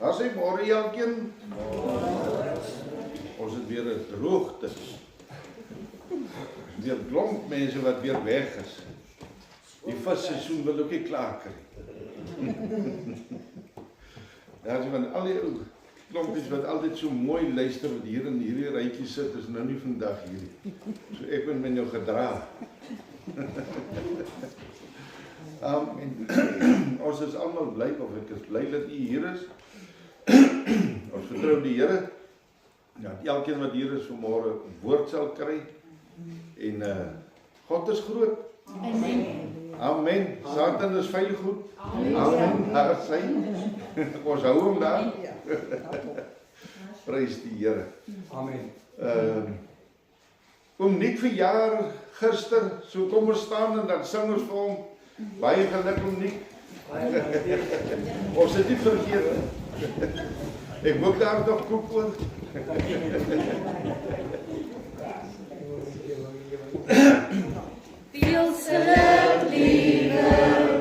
As hy môre elkeen. Ons het weer 'n droogte. Weer klomp mense wat weer weg is. Die visseisoen wil ook nie klaar kry. Daar is van al die ou klompies wat altyd so mooi luister wat hier in hierdie rytjie sit, is nou nie vandag hier. So ek ben met jou gedra. Ons is almal bly, of ek is bly dat u hier is. Ons vertrou die Here. Ja, elkeen wat hier is vanmôre woord sal kry. En God is groot. Amen. Amen. Satan is veilig goed. Amen. Daar is hy. Ons hou hom daar. Prys die Here. Amen. Oom Nick verjaar gister, so kom ons staan en dan sing ons vir hom. Baie geluk oom Nick. Ons het nie vergeet. Ek hoop daar nog koek oor. Veel geluk, lieve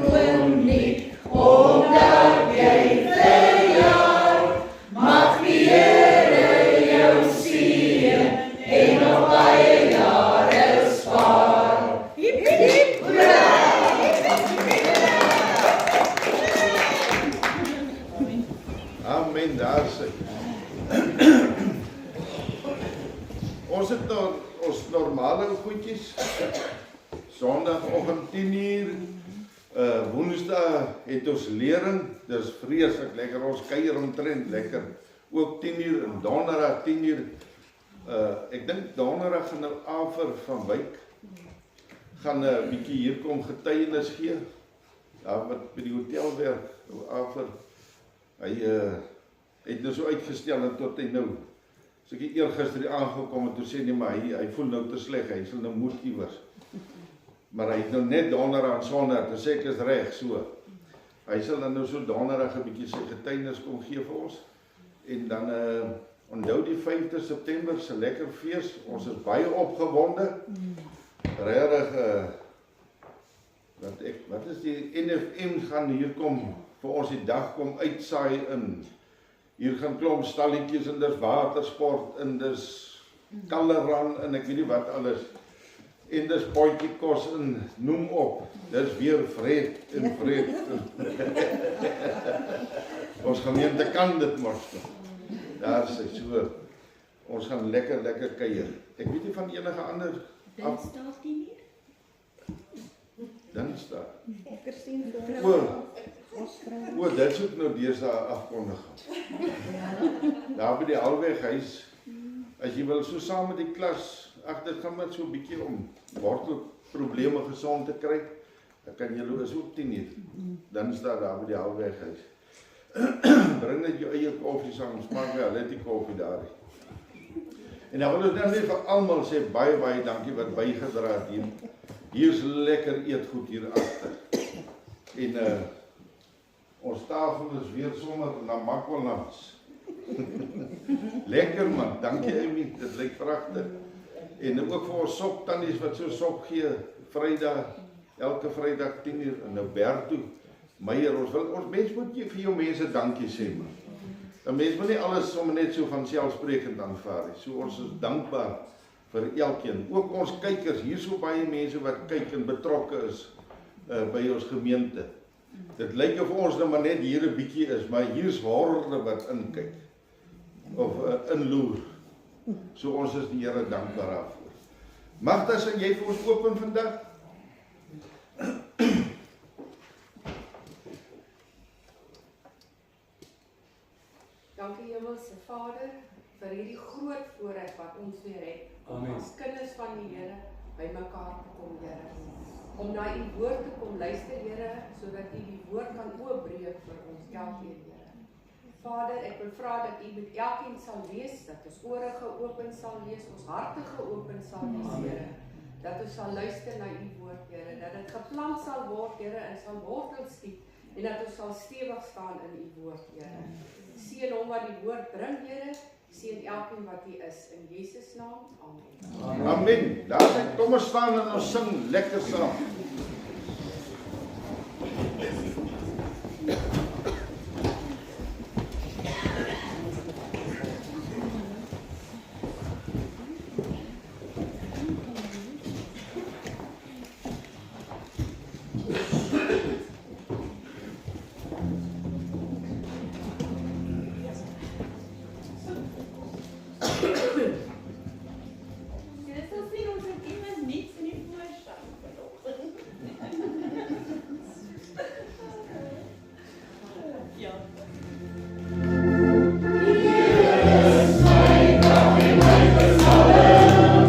oom Nick, omdat jy verjaar. Mag die Here jou seën en nog baie jare spaar. Hiep, hiep, hoera! Amen, daar sê. Ons het nou ons normale goedjies. Sondagoggend 10:00, Woensdag het ons lering, dis vreeslik lekker, ons kuier omtrent lekker, ook 10:00 en Donderdag 10:00, ek dink Donderdag gaan nou Afer van Wyk, gaan 'n bietjie hier kom getuienis gee, daar wat by die hotel werk, Afer, hy het nou so uitgestel en tot hy nou, so ek eergister aangekom en toe sê nie, maar hy voel nou te sleg, hy sal nou moet iewers. Maar hy het nou net Donderdag en Sondag, dus ek is reg so. Hy sal dan nou so Donderdag 'n bietjie sy getuienis kom gee vir ons. En dan onthou die 5de September se lekker fees. Ons is baie opgewonde. Regtig wat is die NFM gaan hier kom vir ons die dag kom uitsaai in. Hier gaan klomp stalletjies en dis watersport en dis kaleran en ek weet nie wat alles. En dis potjie kos en noem op. Dis weer vrede en vrede. Ons gemeente kan dit mos. Daar sê so. Ons gaan lekker kuier. Ek weet nie van enige ander Dinsdag 10:00. Dinsdag. Ek sien O, dit soek nou deesdae afkondiging. Daar by die Alweg huis. As jy wil so saam met die klas, ag dit gaan met so 'n bietjie om wortelprobleme gesond te kry. Dan kan jy is ook 10:00. Dan staan daar by die Alweg huis. Bring net jou eie koffie saam, smaak wel, let die koffie daar. En dan wil ons dan net vir almal sê baie dankie wat bygedra het hier. Hier's lekker eetgoed hier agter. En ons tafel is weer sommer na Makwalands. Lekker man, dankie Amy, dit lyk pragtig. En ook vir ons soptannies wat so sop gee, Vrydag, elke Vrydag 10:00 in Alberto, Meyer, ons mens moet vir jou mense dankie sê man. Dan mens moet nie alles sommer net so van selfsprekend aanvaar nie. So ons is dankbaar vir elkeen. Ook ons kykers, hier so baie mense wat kyk en betrokke is by ons gemeente. Dit lyk of ons nou maar net hier 'n bietjie is, maar hier's horde wat inkyk of inloer. So ons is die Here dankbaar daarvoor. Magda, sal jy vir ons open vandag? Dankie Hemelse Vader vir hierdie groot voorreg wat ons weer het om as kinders van die Here bymekaar te kom, Here. Om na u woord te kom luister, Here, sodat u die woord kan oopbreek vir ons elkeen, Here. Vader, ek wil vra dat u met elkeen sal wees, dat ons ore geopen sal wees, ons harte geopen sal wees, Here. Dat ons sal luister na u woord, Here, dat dit geplant sal word, Here, en sal wortel skiet, en dat ons sal stewig staan in u woord, Here. Seën hom wat die woord bring, Here, seën elkeen wat u is, in Jesus naam, amen. Amen. Daar sê, kom ons staan en ons sing lekker saam. Here is my God, my Messiah.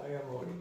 Baie mooi.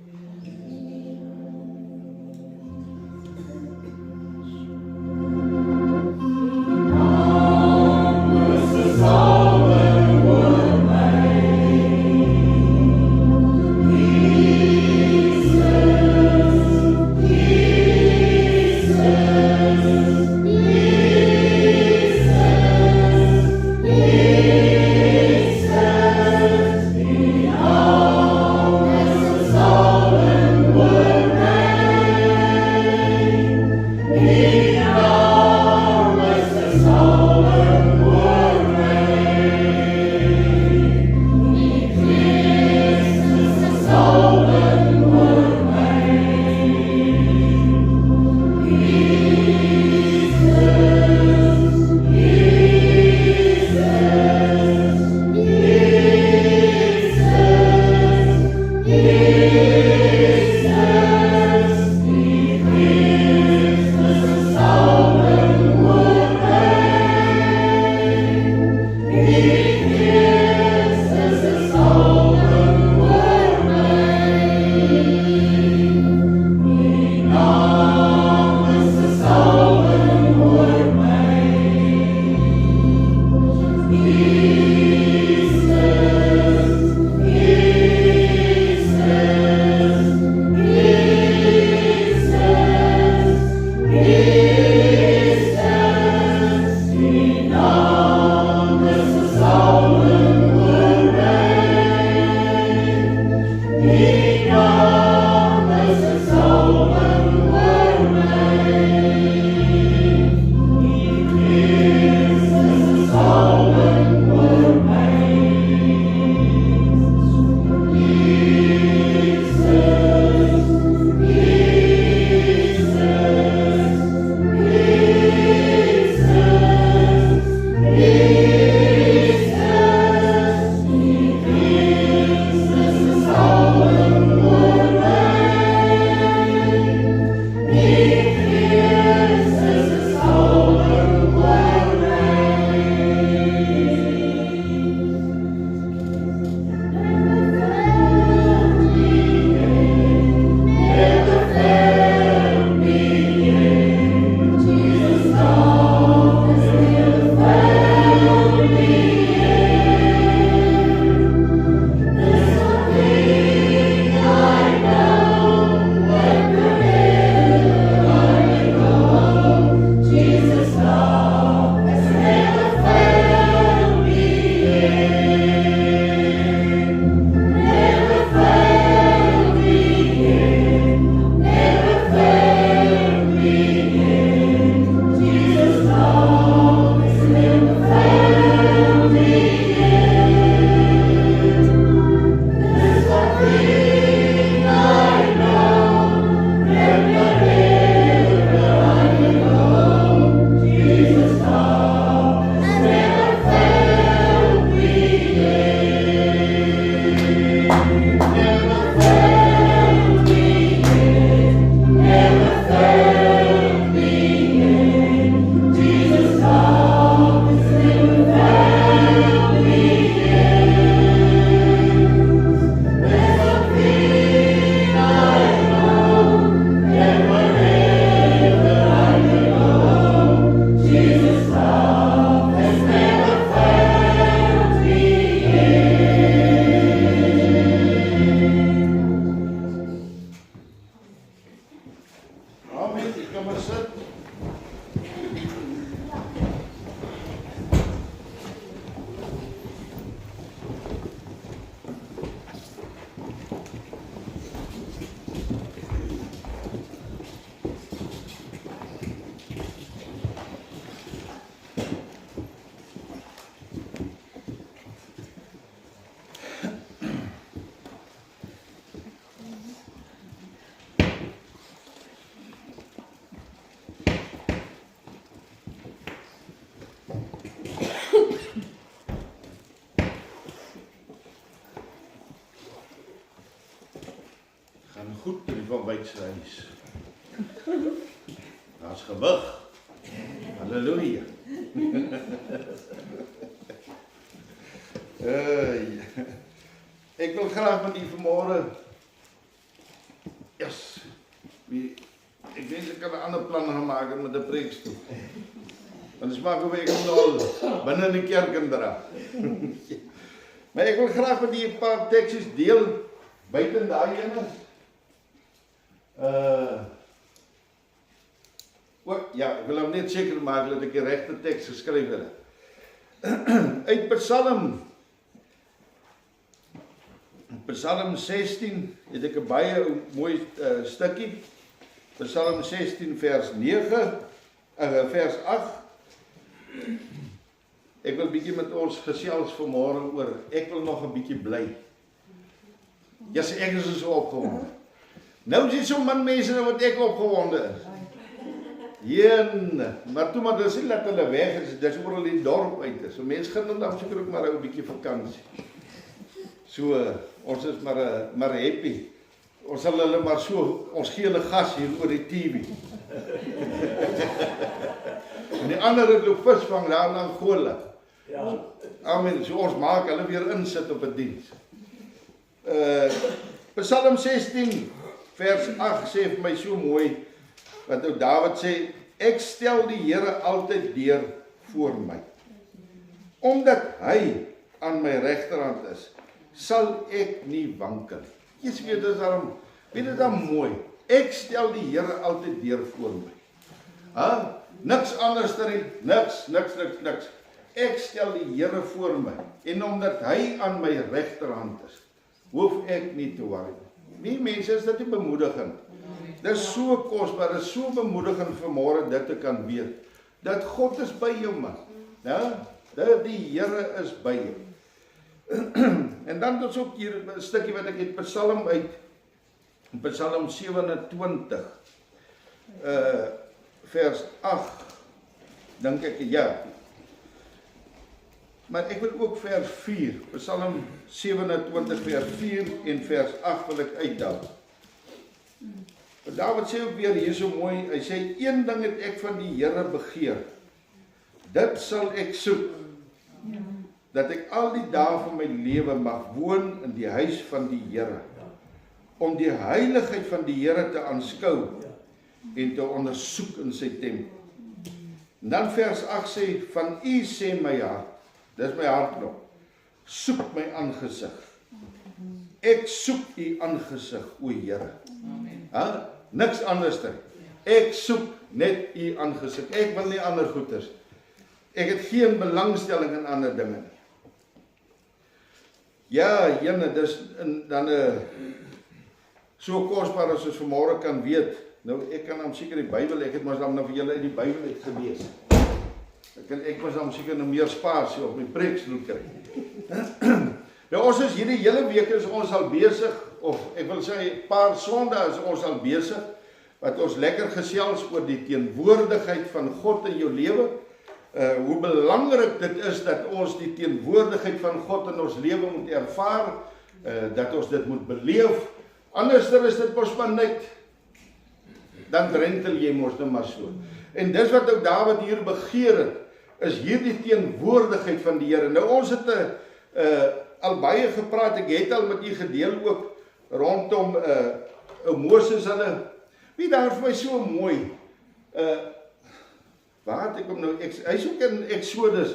goed met die Van Wyks reis. Daar's gewig. Halleluja. Ek wil graag met u vanmôre Yes. Ek wens ek kan 'n ander plan gaan maak met 'n preekstoel. Want dit maak of ek hom al binne in die kerk indra. Maar ek wil graag met die 'n paar teksies deel buite daai ene. Ja, ek wil hom net seker maak dat ek die regte teks geskryf het. Uit Psalm 16 het ek 'n baie mooi stukkie. Psalm 16 vers 9, vers 8. Ek wil bietjie met ons gesels vanmôre oor, ek wil nog 'n bietjie bly. Ja, ek is so opgewonde. Nou is dit so min mense wat ek opgewonde is. Maar toe maar dis nie dat hulle weg is, dis oral die dorp uit is. So mense gaan dan seker ook maar 'n bietjie vakansie. So ons is maar happy. Ons sal hulle maar so, ons gee hulle gas hier oor die TV. En die ander het loop visvang daar in Angola. Ja. Amen. So ons maak hulle weer insit op 'n diens. Psalm 16 vers 8 sê vir my so mooi, wat ou Dawid sê, ek stel die Here altyd deur voor my. Omdat hy aan my regterhand is, sal ek nie wankel. Jy sê dit is daarom, weet dit dan mooi. Ek stel die Here altyd deur voor my. Niks anders nie, niks. Ek stel die Here voor my. En omdat hy aan my regterhand is, hoef ek nie te worry. Nie mense, is dit nie bemoedigend. Dit is so kosbaar, dit is so bemoedigend vanmôre dit te kan weet, dat God is by jou man. Ja, dat die Here is by jou. En dan tot ook hier 'n stukkie wat ek het Psalm uit, Psalm 27, vers 8, dink ek, ja. Maar ek wil ook vers 4, Psalm 27 vers 4 en vers 8 wil ek uitdaag. Dawid sê ook weer hier so mooi, hy sê, een ding het ek van die Here begeer, dit sal ek soek, dat ek al die dae van my lewe mag woon in die huis van die Here, om die heiligheid van die Here te aanskou en te ondersoek in sy tempel. En dan vers 8 sê, van U sê my hart, dis my hartklop, soek my aangesig. Ek soek U aangesig, o Here. Niks anders nie. Ek soek net U aangesig. Ek wil nie ander goeders. Ek het geen belangstelling in ander dinge nie. Ja, jene, dis dan so kosbaar as ons vanmôre kan weet. Nou, ek kan hom seker die Bybel, ek het mos dan nou vir julle uit die Bybel uit gelees. Ek was dan seker nou meer spasie op my preekstoel kry. Nou, ons is hierdie hele week is ons al besig, of ek wil sê, paar Sondae is ons al besig, wat ons lekker gesels oor die teenwoordigheid van God in jou lewe. Hoe belangrik dit is dat ons die teenwoordigheid van God in ons lewe moet ervaar, dat ons dit moet beleef. Anders is dit mos maar net, dan drentel jy mos nou maar so. En dis wat ook Dawid hier begeer het, is hierdie teenwoordigheid van die Here. Nou ons het al baie gepraat, ek het al met u gedeel ook rondom Moses hulle. Wie daar vir my so mooi, waar het ek hom nou, hy is ook in Exodus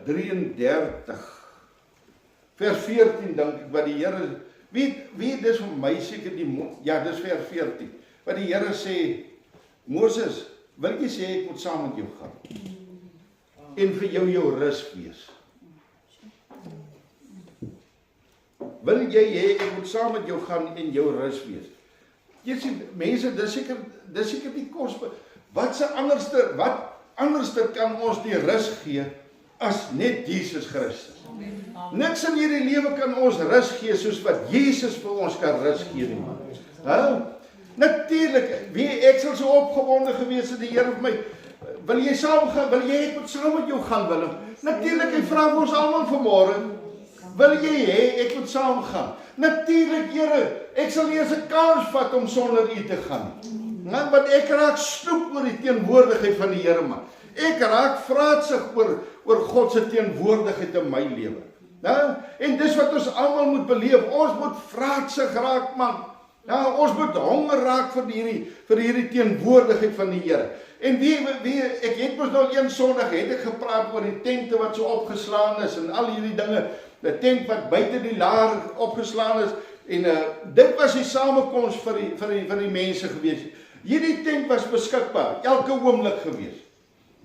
33, vers 14 dink ek, wat die Here, wie dis vir my seker ja, dis vers 14, wat die Here sê, Moses, wil jy sê ek moet saam met jou gaan, en vir jou rus wees? Wil jy hê ek moet saam met jou gaan en jou rus wees? Jy sien, mense, dis seker die kosbaar. Wat anderster kan ons die rus gee as net Jesus Christus? Niks in hierdie lewe kan ons rus gee soos wat Jesus vir ons kan rus gee nie. Natuurlik, ek sal so opgewonde gewees het die Here vir my, wil jy saam gaan, wil jy ek moet saam met jou gaan, Willem? Natuurlik, hy vra ons almal vanmôre, wil jy hê ek moet saam gaan? Natuurlik, Here, ek sal nie eens 'n kans vat om sonder U te gaan. Want ek raak snoep oor die teenwoordigheid van die Here, man. Ek raak vraatsig oor God se teenwoordigheid in my lewe. En dis wat ons almal moet beleef. Ons moet vraatsig raak, man. Ja, ons moet honger raak vir hierdie teenwoordigheid van die Here. En ek het mos nou een Sondag het ek gepraat oor die tente wat so opgeslaan is en al hierdie dinge, die tent wat buite die laar opgeslaan is en dit was die samekoms vir die mense gewees. Hierdie tent was beskikbaar elke oomblik gewees.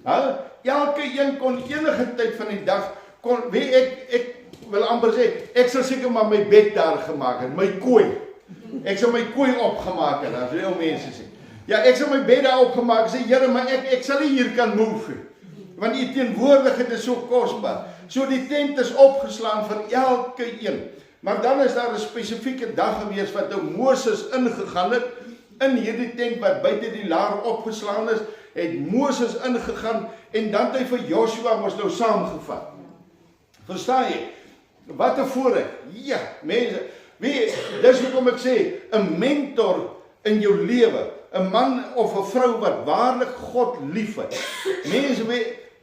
Ja, elke een kon enige tyd van die dag ek wil amper sê, ek sal seker maar my bed daar gemaak het, my kooi. Ek sal my kooi opgemaak het, as veel mense sê. Ja, ek sal my bed daar opgemaak sê, Here, maar ek sal nie hier kan move. Want die teenwoordigheid is so kosbaar. So die tent is opgeslaan vir elke een. Maar dan is daar 'n spesifieke dag gewees wat ou Moses ingegaan het in hierdie tent wat buite die laar opgeslaan is, het Moses ingegaan en dan het hy vir Joshua mos nou saamgevat. Verstaan jy? Wat 'n voorreg. Ja, mense, dis hoekom ek sê, 'n mentor in jou lewe, 'n man of 'n vrou wat waarlik God liefhet. Mense,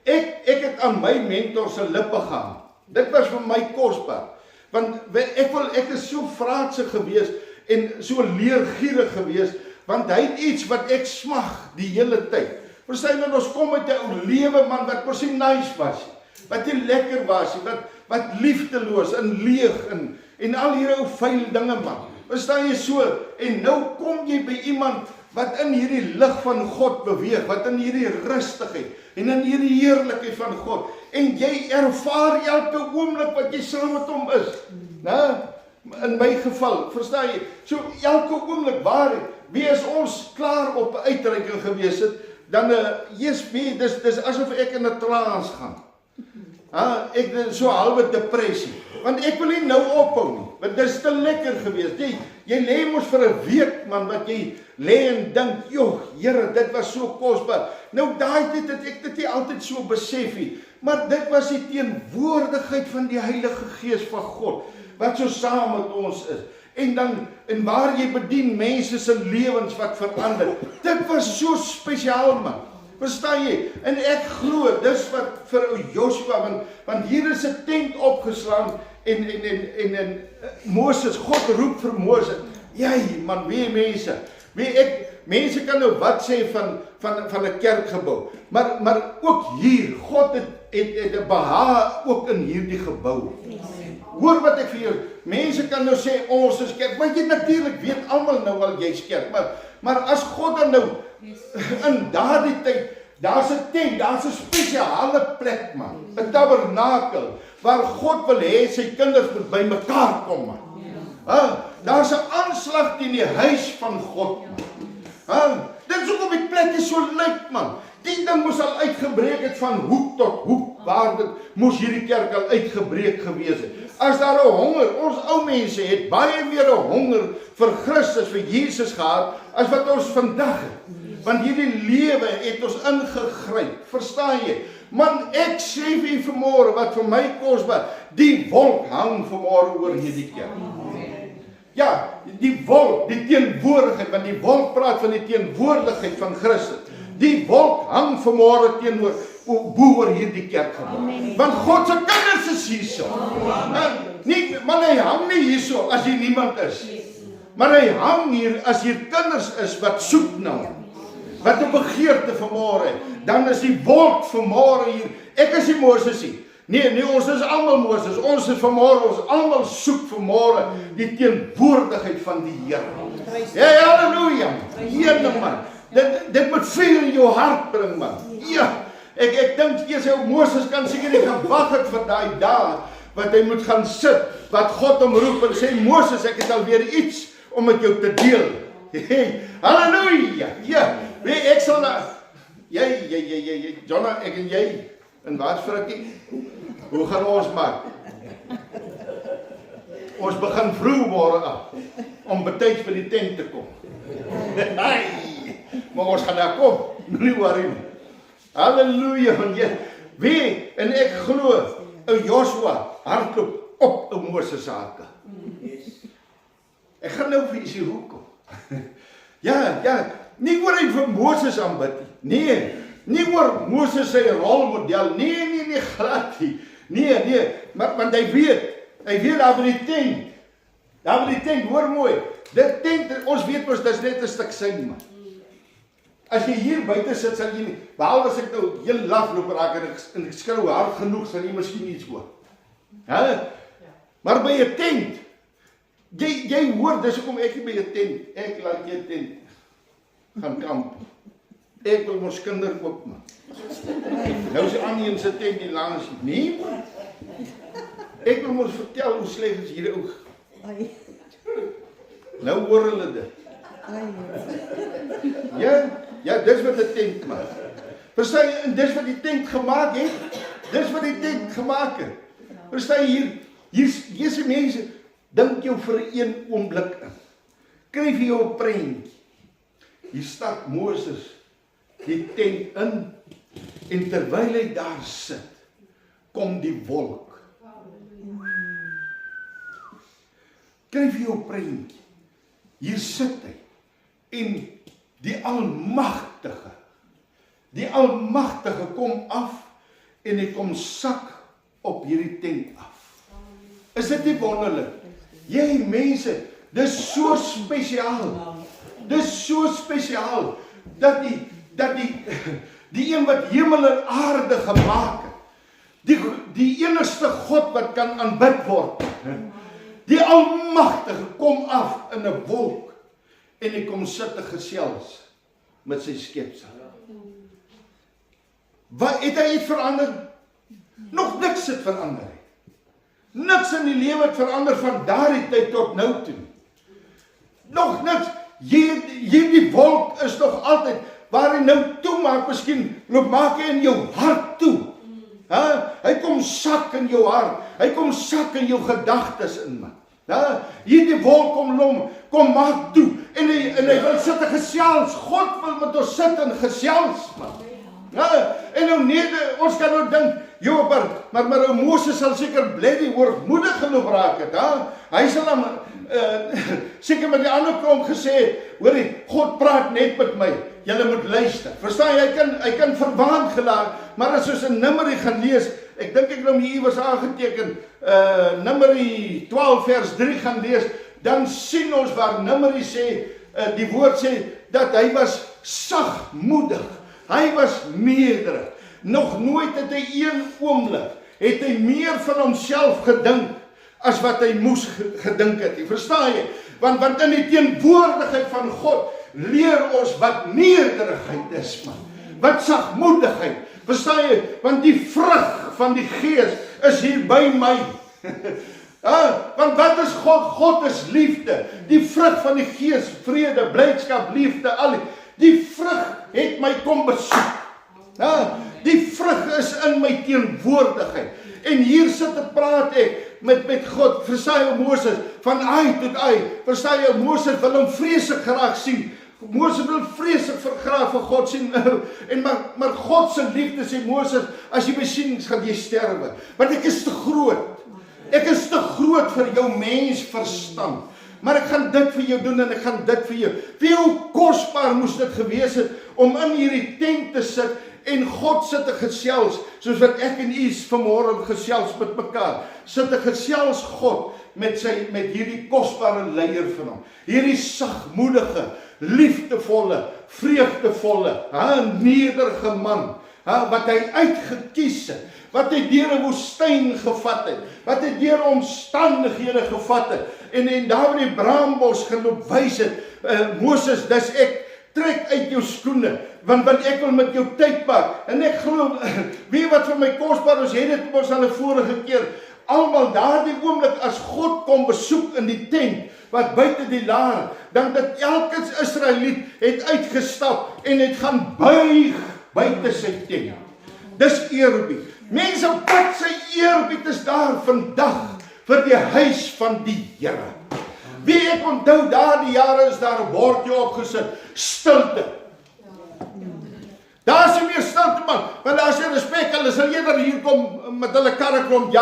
ek het aan my mentor se lippe gehang. Dit was vir my kosbaar. Want ek is so vraatsig gewees en so leergierig gewees, want hy het iets wat ek smag die hele tyd. Verstaan jy, ons kom uit 'n ou lewe man wat mos nie nice was, wat nie lekker was, wat liefdeloos en leeg en al hierdie ou vuil dinge man. Verstaan jy so? En nou kom jy by iemand wat in hierdie lig van God beweeg, wat in hierdie rustigheid en in hierdie heerlikheid van God, en jy ervaar elke oomblik wat jy saam met hom is. Nou, in my geval, verstaan jy? So elke oomblik waar as ons klaar op 'n uitreiking gewees het, dan dis asof ek in 'n trance gaan. Ek so halwe depressie, want ek wil nie nou ophou nie, want dit is te lekker gewees. Jy lê mos vir 'n week man, wat jy lê en dink, joh, Here, dit was so kosbaar. Nou daai tyd het ek dit nie altyd so besef nie, maar dit was die teenwoordigheid van die Heilige Gees van God, wat so saam met ons is. En waar jy bedien mense se lewens wat verander. Dit was so spesiaal man. Verstaan jy? En ek glo, dis wat vir ou Joshua, want hier is 'n tent opgeslaan en Moses, God roep vir Moses. Jy man, mense. Mense kan nou wat sê van 'n kerkgebou, maar ook hier, God het 'n behaag ook in hierdie gebou. Hoor wat ek vir jou, mense kan nou sê, ons is kerk, maar jy natuurlik weet almal nou al jy's kerk, maar as God dan nou, in daardie tyd, daar's 'n tent, daar's 'n spesiale plek man, 'n tabernakel, waar God wil hê sy kinders moet by mekaar kom man. Daar's 'n aanslag teen die huis van God man. Dit is ook op die plek is so lyk man. Die ding moes al uitgebreek het van hoek tot hoek, waar dit moes hierdie kerk al uitgebreek gewees het. As daar 'n honger, ons ou mense het baie meer 'n honger vir Christus, vir Jesus gehad, as wat ons vandag het. Want hierdie lewe het ons ingegryp, verstaan jy? Man, ek sê vir u vanmôre, wat vir my kosbaar, die wolk hang vanmôre oor hierdie kerk. Ja, die wolk, die teenwoordigheid, want die wolk praat van die teenwoordigheid van Christus. Die wolk hang vanmôre teenoor oor hierdie kerkgebou. Want God se kinders is hierso. Maar hy hang nie hierso as hier niemand is. Maar hy hang hier as hier kinders is wat soek na hom. Wat 'n begeerte vanmôre. Dan is die wolk vanmôre hier. Ek is nie Moses nie. Nee, ons is almal Moses. Ons is vanmôre, ons almal soek vanmôre die teenwoordigheid van die Here. Ja, halleluja. Here man. Dit moet vuur in jou hart bring man. Ja. Ek dink eers ou Moses kan seker nie gewag het vir daai dag wat hy moet gaan sit, wat God hom roep en sê, Moses, ek het alweer iets om met jou te deel. Hey, halleluja. Ja. Ek sal jy, Jonah, ek en jy, en wat Frikkie? Hoe gaan ons maak? Ons begin vroeg môre af, om betyds by die tent te kom. Maar ons gaan daar kom, nie worry nie. Halleluja, en ek glo, ou Joshua hardloop op ou Moses se harte. Ek gaan nou vir u sê hoekom. Ja, nie oor hy vir Moses aanbid nie. Nie oor Moses sy rolmodel. Nee, glad nie. Nee, maar want hy weet daar by die tent, Daar by die tent, hoor mooi. Dit tent, ons weet ons, dis net 'n stuk sein, man. As jy hier buite sit, sal jy nie, behalwe as ek nou heel lafloop raak en ek skrou hard genoeg, sal jy miskien iets hoor. Maar by 'n tent, jy hoor, dis hoekom ek nie by 'n tent, ek laat jy tent gaan kamp. Ek wil mos kinder koop, man. Nou is Annie in sy tent die langs, nee, man. Ek wil mos vertel hoe sleg is hierdie ou. Nou hoor hulle dit. Ja, dis wat die tent maak. Verstaan jy, en dis wat die tent gemaak het. Dis wat die tent gemaak het. Verstaan jy, hier is mense, dink jou vir 'n oomblik in. Kry vir jou 'n prentjie. Hier stap Moses die tent in, en terwyl hy daar sit, kom die wolk. Kry vir jou 'n prentjie. Hier sit hy, en die Almagtige kom af, en hy kom sak op hierdie tent af. Is dit nie wonderlik? Jy mense, dis so spesiaal. Dis so spesiaal, dat die een wat hemel en aarde gemaak het, die enigste God wat kan aanbid word, die Almagtige kom af in 'n wolk, en hy kom sit te gesels met sy skepsel. Wat het hy iets verander? Nog niks het verander. Niks in die lewe het verander van daardie tyd tot nou toe. Nog niks. Hierdie wolk is nog altyd, waar hy nou toe maak, miskien maak hy in jou hart toe. Hy kom sak in jou hart, hy kom sak in jou gedagtes in, man. Hierdie wolk kom maak toe, en hy wil sit en gesels. God wil met ons sit en gesels, man. En nou nee, ons kan nou dink, maar Moses sal seker bly die hoogmoedig genoeg raak het, hy sal dan seker met die ander klomp gesê het, hoorie, God praat net met my, julle moet luister. Verstaan jy, hy kan verwaand gelaat, maar as ons in Numeri gaan lees, ek dink ek nou hier was aangeteken, Numeri 12 vers 3 gaan lees, dan sien ons waar Numeri sê, die woord sê, dat hy was sagmoedig, hy was nederig. Nog nooit het hy een oomblik, het hy meer van homself gedink, as wat hy moes gedink het. Verstaan jy? Want in die teenwoordigheid van God, leer ons wat nederigheid is, man. Wat sagmoedigheid. Verstaan jy? Want die vrug van die Gees is hier by my. Want wat is God? God is liefde. Die vrug van die Gees, vrede, blydskap, liefde, al die vrug het my kom besoek. Die vrug is in my teenwoordigheid. En hier sit te praat ek met God, verstaan jy Moses, van ai tot ai, verstaan jy, Moses wil hom vreeslik graag sien, Moses wil vreeslik graag vir God sien, maar God se liefde sê Moses, as jy my sien, gaan jy sterwe, want ek is te groot vir jou mens verstand, maar ek gaan dit vir jou doen, en ek gaan dit vir jou, hoe kosbaar moes dit gewees het, om in hierdie tent te sit, en God sit te gesels, soos wat ek en u vanmôre gesels met mekaar, sit te gesels God, met hierdie kosbare leier van hom, hierdie sagmoedige, liefdevolle, vreugdevolle, nederige man, wat hy uitgekies het, wat hy deur 'n woestyn gevat het, wat hy deur omstandighede gevat het, en daar by die braambos geloop wys het, Moses, dis ek, trek uit jou skoene, want ek wil met jou tyd maak, en ek glo, weet wat vir my kosbaar is, het dit ons al 'n vorige keer, almal daardie oomblik as God kom besoek in die tent, wat buite die laar, dan dat elke Israeliet het uitgestap, en het gaan buig buite sy tent. Dis eerbied. Mense, wat sy eerbied is daar vandag, vir die huis van die Here. Wie ek onthou, daardie jare is daar 'n bordjie opgesit, stilte. Daar is nie meer stilte, man, want daar is nie respek, hulle sal eerder hier kom met hulle karre klomp,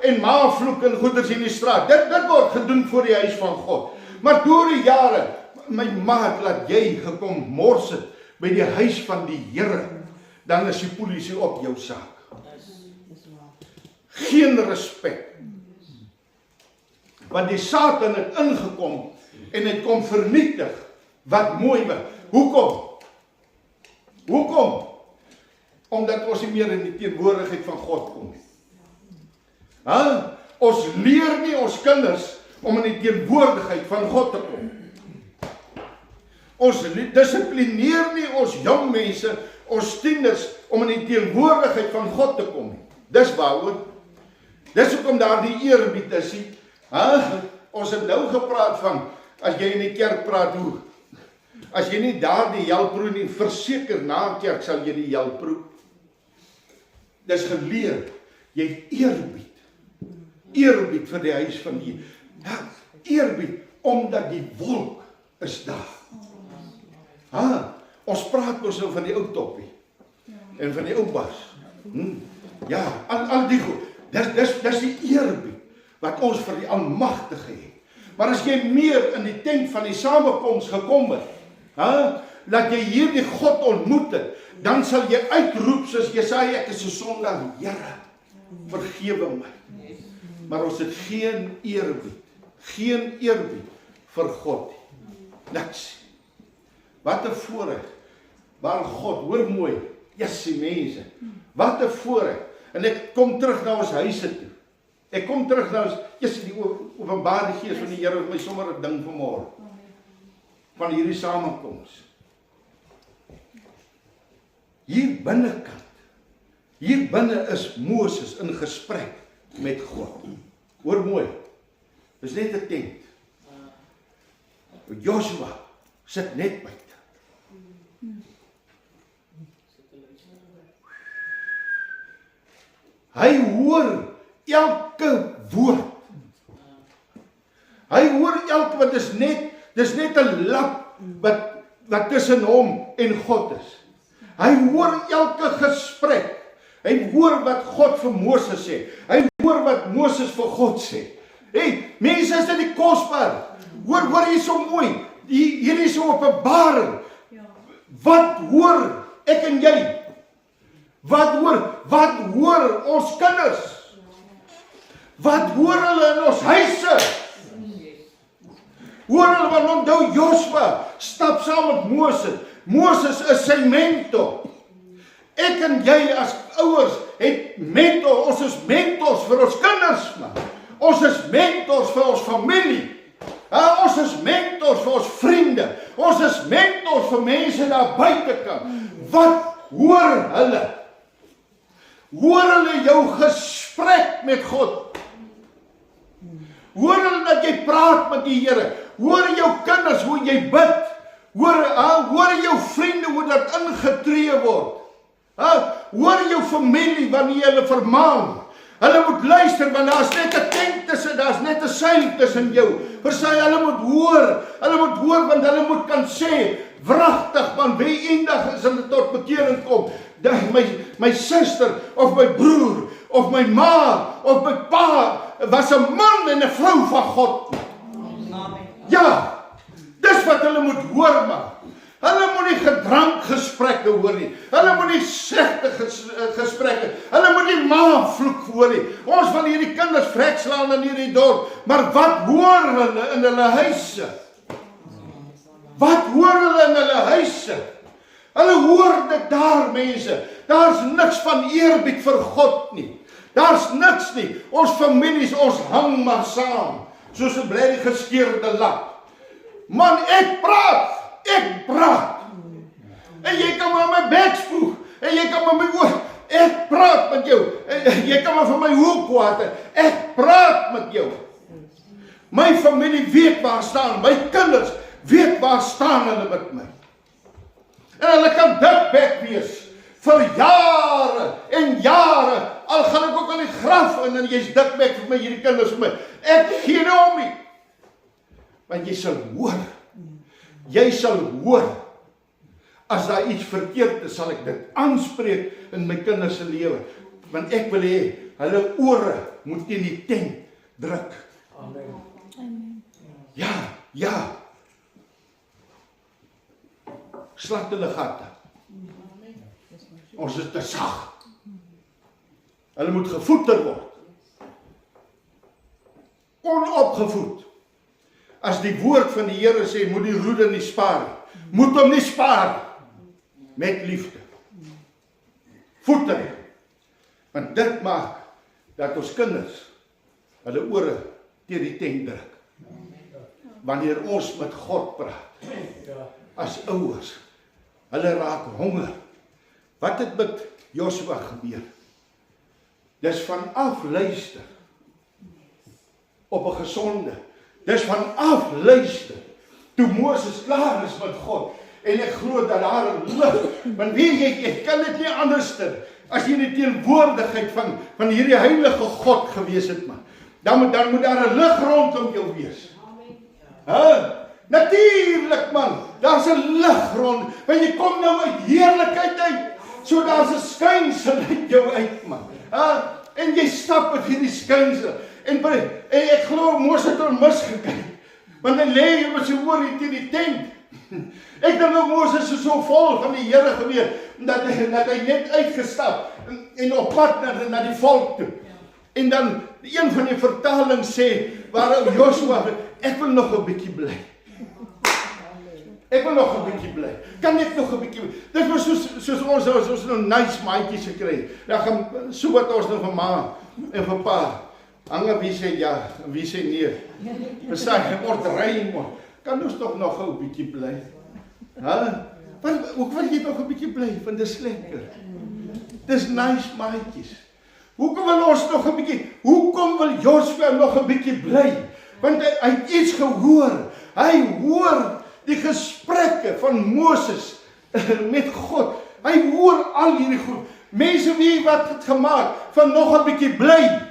en maavloek en goeders in die straat. Dit word gedoen voor die huis van God. Maar deur die jare, my maat, laat jy gekom mors het by die huis van die Here, dan is die polisie op jou saak. Geen respek. Want die Satan het ingekom en het kom vernietig wat mooi was. Hoekom? Hoekom? Omdat ons nie meer in die teenwoordigheid van God kom nie. Ons leer nie ons kinders om in die teenwoordigheid van God te kom. Ons dissiplineer nie ons jong mense, ons tieners, om in die teenwoordigheid van God te kom nie. Dis waaroor. Dis hoekom daar die eerbied is. Ons het nou gepraat van, as jy in die kerk praat, hoe? As jy nie daar die hel proe nie, verseker na kerk sal jy die hel proe. Dis geleer, jy het eerbied. Eerbied vir die huis van die eerbied, omdat die wolk is daar. Ons praat ons nou van die ou toppie en van die ou bas. Ja, al die goed. Dis die eerbied wat ons vir die Almagtige het. Maar as jy meer in die tent van die samekoms gekom het, dat jy hierdie God ontmoet het, dan sal jy uitroep soos Jesaja, ek is 'n sondaar, Here, vergewe my. Maar ons het geen eerbied vir God. Niks. Wat 'n voorreg, waar God, hoor mooi, jessie mense, wat 'n voorreg, en ek kom terug na ons huise toe, ek kom terug na ons, jessie die openbare gees van die Here, my sommer 'n ding vanmôre, van hierdie samekoms, hier binne is Moses in gesprek met God, hoor mooi, dis net 'n tent, Joshua sit net buite. Hy hoor elke woord. Hy hoor elke wat dis net 'n lap wat tussen hom en God is. Hy hoor elke gesprek. Hy hoor wat God vir Moses sê. Hy hoor wat Moses vir God sê. Hey, mense, is dit nie kosbaar? Hoor hier so mooi. Hier is so 'n openbaring. Wat hoor ek en jy? Wat hoor ons kinders? Wat hoor hulle in ons huise? Hoor hulle wat onthou Joshua stap saam met Moses. Moses is sy mentor. Ek en jy as ouers het mentor, ons is mentors vir ons kinders, man. Ons is mentors vir ons familie. Ons is mentors vir ons vriende. Ons is mentors vir mense daar buitekant. Wat hoor hulle? Hoor hulle jou gesprek met God? Hoor hulle dat jy praat met die Here? Hoor jou kinders hoe jy bid? Hoor jou vriende hoe dat ingetree word? Hoor jou familie wanneer jy hulle vermaan? Hulle moet luister, want daar's net 'n tent tussen, daar's net 'n seil tussen jou. Verstaan, hulle moet hoor, want hulle moet kan sê, wragtig, man, wie eendag is hulle tot bekering kom, my suster, of my broer, of my ma, of my pa, was 'n man en 'n vrou van God. Ja, dis wat hulle moet hoor, man. Hulle moet nie gedrankgesprekke hoor nie. Hulle moet nie slegte gesprekke. Hulle moet nie maavloek hoor nie. Ons wil hierdie kinders vrek slaan in hierdie dorp. Maar wat hoor hulle in hulle huise? Wat hoor hulle in hulle huise? Hulle hoor dit daar, mense. Daar's niks van eerbied vir God nie. Daar's niks nie. Ons families, ons hang maar saam. Soos 'n bly geskeurde lap. Man, ek praat. En jy kan maar my bek spoeg. En jy kan maar my oor. Ek praat met jou. En jy kan maar vir my hoe kwaad. Ek praat met jou. My familie weet waar staan. My kinders weet waar staan hulle met my. En hulle kan dikbek wees. Vir jare en jare. Al gaan ek ook aan die graf in en jy's dikbek vir my, hierdie kinders vir my. Ek gee nie om nie. Want jy sal hoor. Jy sal hoor, as daar iets verkeerd is, sal ek dit aanspreek in my kinders se lewe. Want ek wil hê, hulle ore moet teen die tent druk. Amen. Ja. Slat hulle gatte. Ons is te sag. Hulle moet gevoeder word. onopgevoed. As die woord van die Here sê, moet die roede nie spaar. Moet hom nie spaar. Met liefde. Voed hy. Want dit maak dat ons kinders hulle ore teen die tent druk. Wanneer ons met God praat, as ouers, hulle raak honger. Wat het met Joshua gebeur? Dis van afluister op 'n gesonde. Dis van afluister toe Moses klaar is met God. En ek glo dat daar 'n lig, want weet jy kan dit nie anders doen as jy in die teenwoordigheid van hierdie heilige God gewees het, man. Dan moet daar 'n lig rondom jou wees. Natuurlik, man. Daar's 'n lig rond, want jy kom nou uit heerlikheid uit. So daar's 'n skynsel uit jou uit, man. En jy stap met hierdie skynsel. En ek glo Moses het hom misgekyk. Want hy lê met sy oor hier teen die tent. Ek dink Moses is so vol van die Here gewees dat hy net uitgestap en op pad na die volk toe. En dan een van die vertalings sê waar Joshua, ek wil nog 'n bietjie bly. Ek wil nog 'n bietjie bly. Kan ek nog 'n bietjie? Dit was soos ons nou nice maatjies gekry. Dan gaan so wat ons nou vir ma en vir pa. Hange wie sê ja, wie sê nee. Verstaan, word ry maar. Kan ons toch nog 'n bietjie bly? Hoe wil jy nog 'n bietjie bly? Want dis lekker. Dis nice maatjies. Hoekom wil ons nog 'n bietjie? Hoekom wil Joshua nog 'n bietjie bly? Want hy het iets gehoor. Hy hoor die gesprekke van Moses met God. Hy hoor al hierdie goed. Mense wie wat het gemaak van nog 'n bietjie bly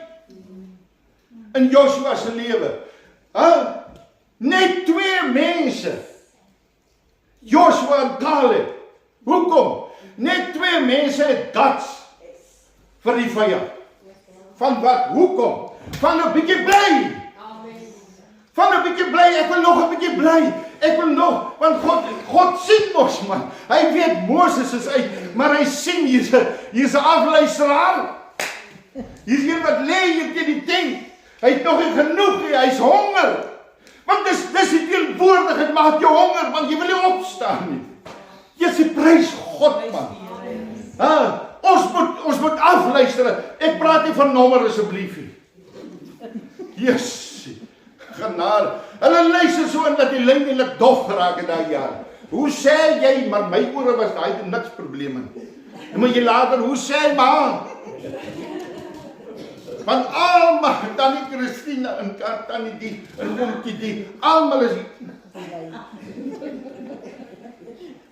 in Joshua se lewe. Net 2 mense. Joshua en Caleb. Hoekom? Net 2 mense het guts vir die vyand. Van wat? Hoekom? Van 'n bietjie bly. Van 'n bietjie bly, ek wil nog 'n bietjie bly. Ek wil nog, want God sien mos, man. Hy weet Moses is uit, maar hy sien hier's 'n afluisteraar. Hier's een wat lê hier teen die tent. Hy het nog nie genoeg nie, hy's honger. Want dis die teenwoordigheid maak jou honger, want jy wil nie opstaan nie. Jy sê prys God, man. Ons moet afluister. Ek praat nie van nommer asseblief nie. Yes. Genade. Hulle luister so in dat die lyn eintlik dof geraak het daai jaar. Hoe sê jy, maar my ore was daai niks probleme nie. En moet jy later, hoe sê ma? Want almal, tannie Christina en tannie die, en oomkie die, almal is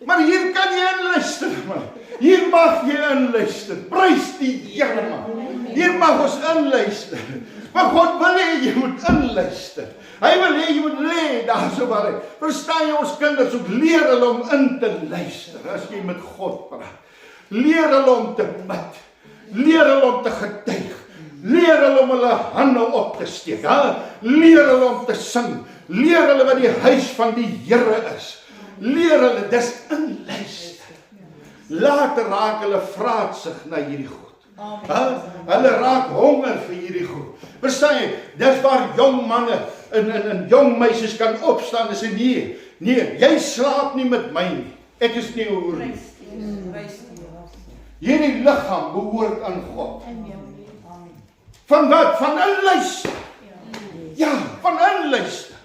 maar hier kan jy inluister, man. Hier mag jy inluister. Prys die Here, man. Hier mag ons inluister. Maar God wil hê jy moet inluister. Hy wil hê jy moet lê daar so waar hy. Verstaan jy, ons kinders ook leer hulle om in te luister as jy met God praat. Leer hulle om te bid. Leer hulle om te getuig. Leer hulle om hulle hande op te steek. Leer hulle om te sing. Leer hulle wat die huis van die Here is. Leer hulle, dis inluister. Later raak hulle vraatsig na hierdie goed. Hulle raak honger vir hierdie goed. Verstaan jy, dis waar jong manne en jong meisies kan opstaan en sê, nee, jy slaap nie met my nie. Ek is nie 'n hoer nie. Hierdie liggaam behoort aan God. Van wat? Van inluister. Ja, van inluister.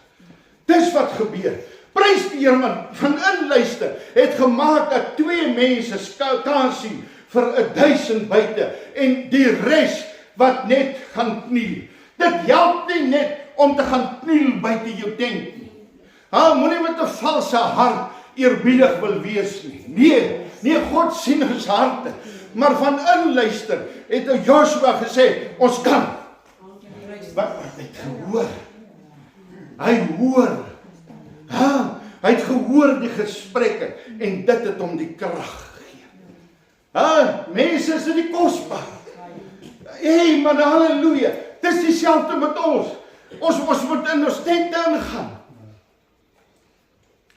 Dis wat gebeur. Prys die Here, man, van inluister het gemaak dat 2 mense kan sien vir 1000 buite en die res wat net gaan kniel. Dit help nie net om te gaan kniel buite jou tent nie. Moenie met 'n valse hart eerbiedig wil wees nie. Nee, God sien ons harte. Maar van inluister het Joshua gesê, ons kan. Wat hy het gehoor. Hy hoor. Hy het gehoor die gesprekke en dit het hom die krag gegee. Mense is nie kosbaar. Hey, man, halleluja. Dis dieselfde met ons. Ons moet in ons tente ingaan.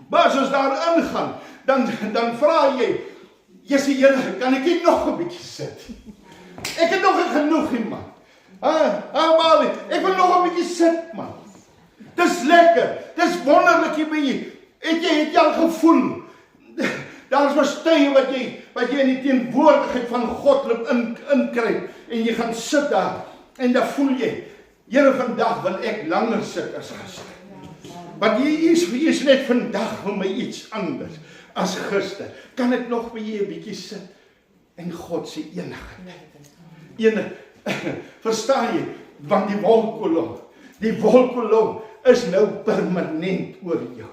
Maar as ons daar ingaan, dan vra jy, Here, kan ek nie nog 'n bietjie sit? Ek het nog nie genoeg nie, man. Mali, ek wil nog 'n bietjie sit, man. Dis lekker, dis wonderlik hier by jy. Het jy al gevoel? Daar was tye wat jy in die teenwoordigheid van God loop inkry en jy gaan sit daar en dan voel jy, Here, vandag wil ek langer sit as gister. Want jy is net vandag vir my iets anders as gister. Kan ek nog by jy 'n bietjie sit en God se enigheid. Verstaan jy? Want die wolkkolom is nou permanent oor jou.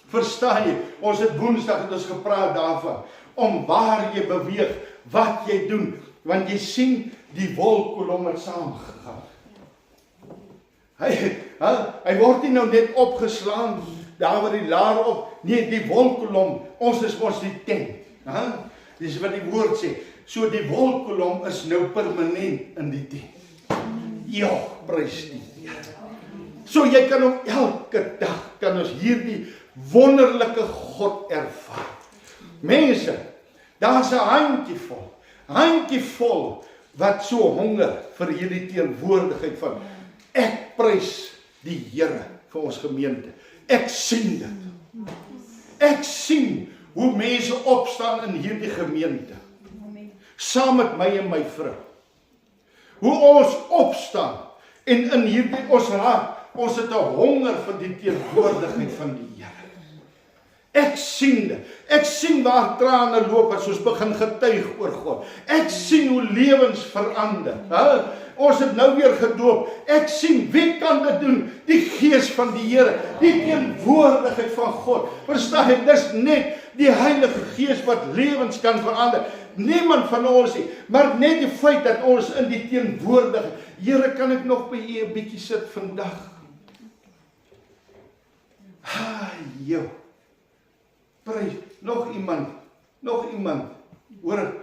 Verstaan jy? Ons het Woensdag het ons gepraat daarvan, om waar jy beweeg, wat jy doen, want jy sien, die wolkkolom het saamgegaan. Hy word nie nou net opgeslaan, daar waar die laar op, nee, die wolkkolom, ons is mos die tent. Dis wat die woord sê, so die wolkkolom is nou permanent in die tent. Ja, prys die Here. So jy kan op elke dag, kan ons hierdie wonderlike God ervaar. Mense, daar's 'n handjievol wat so honger vir hierdie teenwoordigheid van, ek prys die Here vir ons gemeente. Ek sien dit. Ek sien hoe mense opstaan in hierdie gemeente. Saam met my en my vrou. Hoe ons opstaan en in hierdie ons het 'n honger vir die teenwoordigheid van die Here. Ek sien dit. Ek sien waar trane loop as ons begin getuig oor God. Ek sien hoe lewens verander. Ons het nou weer gedoop. Ek sien, wie kan dit doen? Die Gees van die Here, die teenwoordigheid van God. Verstaan jy, dis net die Heilige Gees wat lewens kan verander. Niemand van ons nie, maar net die feit dat ons in die teenwoordigheid, Here, kan ek nog by U 'n bietjie sit vandag? Jou. Prys, nog iemand, hoor,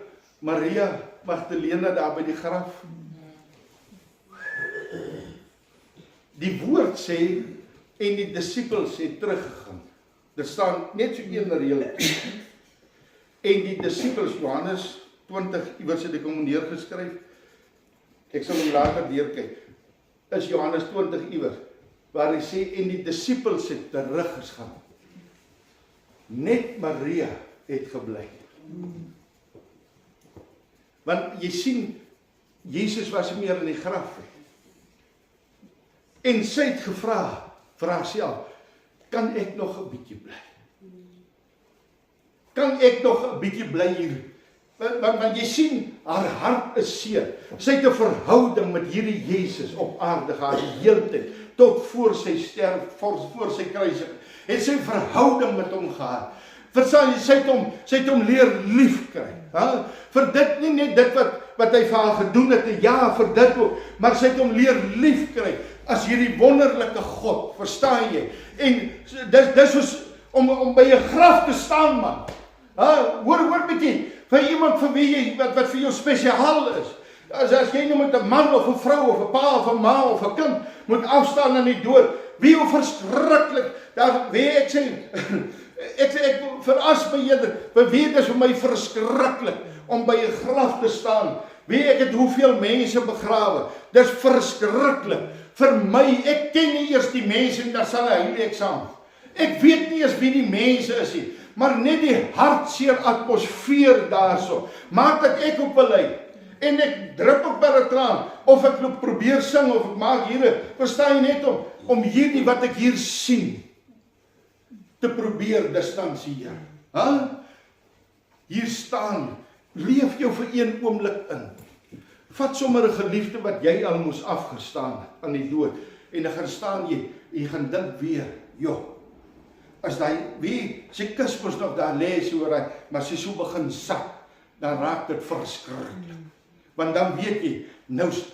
Maria Magdalena daar by die graf. Die woord sê, en die disippels het teruggegaan. Er staan net so een reël. En die disippels, Johannes 20, iewers het ek hom neergeskryf, ek sal hom later deurkyk, is Johannes 20 iewers, waar hy sê, en die disippels het teruggegaan. Net Maria het gebly. Want jy sien, Jesus was meer in die graf. En sy het gevra vir haarself, kan ek nog 'n bietjie bly? Kan ek nog 'n bietjie bly hier? Want jy sien, haar hart is seer. Sy het 'n verhouding met hierdie Jesus op aarde gehad die hele tyd, tot voor sy sterf, voor sy kruising. Het sy verhouding met hom gehad. Verstaan jy, sy het hom leer lief kry. Vir dit, nie net dit wat hy vir haar gedoen het, ja, vir dit ook, maar sy het hom leer lief kry, as hierdie wonderlike God, verstaan jy? En dis soos om by 'n graf te staan, man. Hoor bietjie, vir iemand vir wie jy, wat vir jou spesiaal is. As jy nou met 'n man of 'n vrou of 'n pa of 'n ma of 'n kind moet afstaan aan die dood, wie hoe verskriklik, daar wie ek sê, ek veras my eerder, beweer dis vir my verskriklik om by 'n graf te staan. Weet ek het hoeveel mense begrawe. Dis verskriklik. Vir my, ek ken nie eers die mense en daar sal 'n heilige eksamen. Ek weet nie eens wie die mense is nie, maar net die hartseer atmosfeer daarso maak dat ek op bely. En ek drup op by 'n traan, of ek probeer sing, of ek maak hier, verstaan jy, net om hierdie wat ek hier sien te probeer distansieer. Hier staan, leef jou vir een oomblik in. Vat sommer 'n geliefde wat jy al moes afgestaan het aan die dood, en dan gaan staan jy gaan dink weer, joh, as wie, sy kus mos nog daar lê, so oor hy, maar sy so begin sak, dan raak dit verskriklik. Want dan weet jy,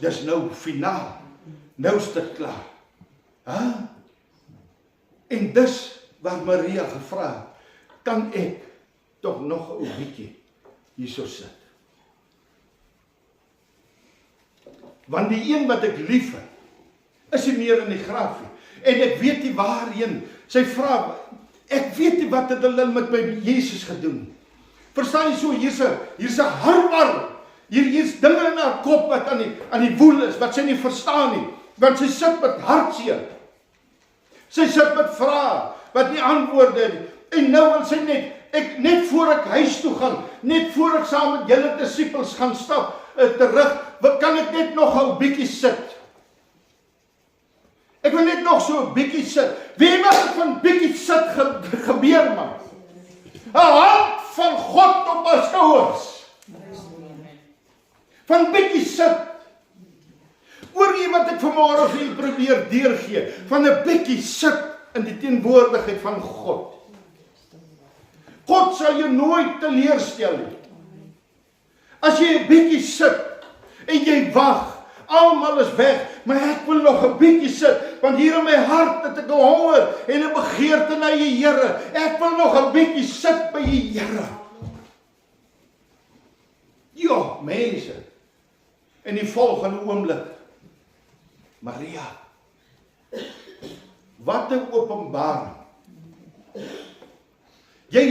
dis nou finaal, nou is dit klaar. En dis wat Maria gevra het, kan ek tog nog 'n bietjie hierso sit? Want die een wat ek lief het, is nie meer in die graf nie. En ek weet nie waarheen. Sy vra, ek weet nie wat het hulle met my Jesus gedoen. Verstaan jy so, hier's 'n hartwarm. Hier is dinge in haar kop wat aan die woel is, wat sy nie verstaan nie. Want sy sit met hartseer. Sy sit met vrae wat nie antwoorde het nie. En nou wil sy net voor ek huis toe gaan, net voor ek saam met julle disippels gaan stap, terug, kan ek net nog 'n bietjie sit. Ek wil net nog so 'n bietjie sit. Wie mag ek van bietjie sit gebeur, man? 'n hand van God op my skouers. Van bietjie sit. Oor wat ek vanmôre vir julle probeer deurgee, van 'n bietjie sit in die teenwoordigheid van God. God sal jou nooit teleurstel nie. As jy 'n bietjie sit en jy wag, almal is weg, maar ek wil nog 'n bietjie sit, want hier in my hart het ek 'n honger en 'n begeerte na die Here. Ek wil nog 'n bietjie sit by die Here. Ja, mense. In die volgende oomblik, Maria, wat 'n openbaring. Jy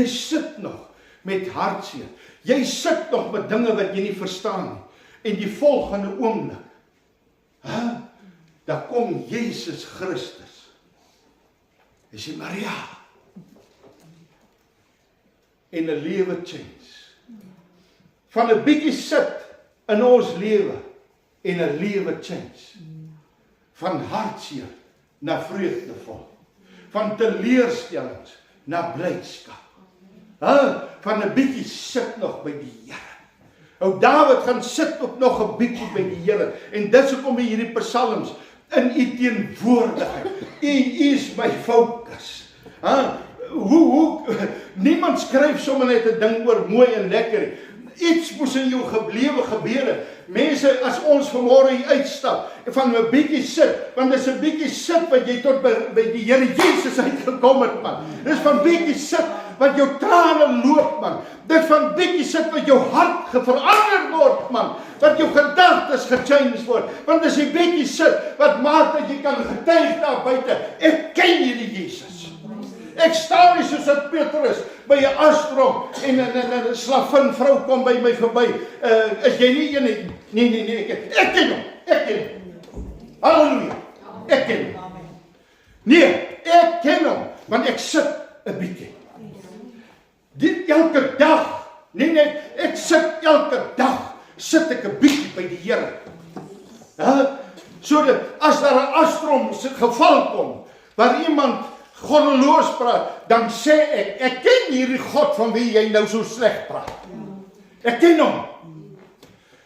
sit nog met hartseer. Jy sit nog met dinge wat jy nie verstaan nie. En die volgende oomblik, daar kom Jesus Christus. Hy sê, Maria, en 'n lewe change. Van 'n bietjie sit in ons lewe en 'n lewe change. Van hartseer na vreugdevol. Van teleurstellings na blydskap. Van 'n bietjie sit nog by die Here. Ou Dawid gaan sit ook nog 'n bietjie by die Here. En dit is hoekom by hierdie psalms in u teenwoordigheid. U is my fokus. Niemand skryf sommer net 'n ding oor mooi en lekker. Iets moes in jou geblewe gebeur. Mense, as ons vanmôre hier uitstap, van 'n bietjie sit, want dis 'n bietjie sit wat jy tot by die Here Jesus uitgekom het, man. Dis van bietjie sit wat jou trane loop, man. Dis van bietjie sit wat jou hart verander word, man. Wat jou gedagtes gechange word. Want dis 'n bietjie sit wat maak dat jy kan getuig daar buite. Ek ken hierdie Jesus. Ek staan nie soos dat Petrus by 'n astrom en 'n slavin vrou kom by my verby. Is jy nie een nie? Nee, ek ken hom. Halleluja. Ek ken hom. Nee, ek ken hom, want ek sit 'n bietjie. Dit elke dag. Nee, ek sit elke dag. Sit ek 'n bietjie by die Here. Sodat as daar 'n astrom geval kom, waar iemand goddeloos praat, dan sê ek ken hierdie God van wie jy nou so sleg praat. Ek ken hom.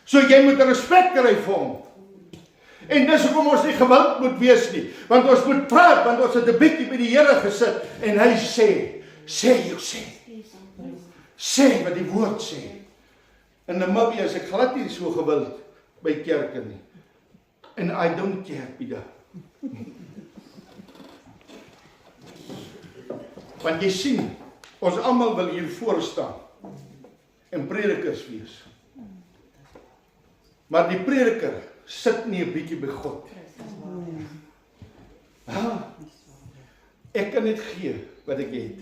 So jy moet respek kry vir hom. En dis hoekom ons nie gewild moet wees nie, want ons moet praat, want ons het 'n bietjie by die Here gesit en hy sê wat die woord sê. In Namibië is ek glad nie so gewild by kerke nie. And I don't care, Pieter. Want jy sien, ons almal wil hier voor staan en predikers wees. Maar die prediker sit nie 'n bietjie by God. Ek kan net gee wat ek het.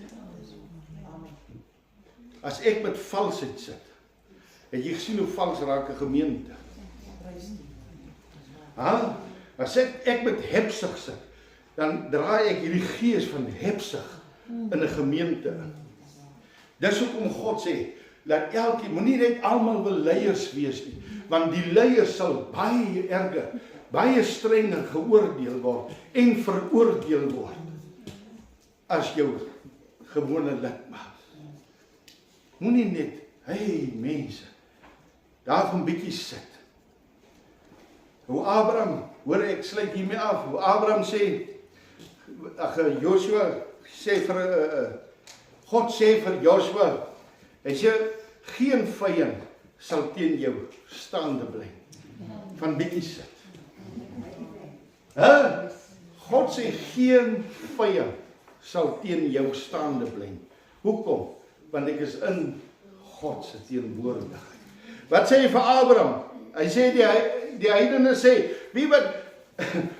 As ek met valsheid sit, het jy gesien hoe vals raak 'n gemeente? As ek met hebsug sit, dan draai ek hierdie gees van hebsug in 'n gemeente in. Dis hoekom God sê, laat elkeen, moenie net almal wil leiers wees nie, want die leiers sal baie erger, baie strenger geoordeel word en veroordeel word as jou gewone lidmaat. Moenie net, mense, daarvan bietjie sit. Hoe Abraham, hoor ek sluit hiermee af, hoe Abraham sê, Joshua sê God sê vir Joshua, hy sê, geen vyand sal teen jou staande bly. Van bietjie sit. God sê, geen vyand sal teen jou staande bly. Hoekom? Want ek is in God se teenwoordigheid. Wat sê hy vir Abraham? Hy sê, die heidene sê, wie wat,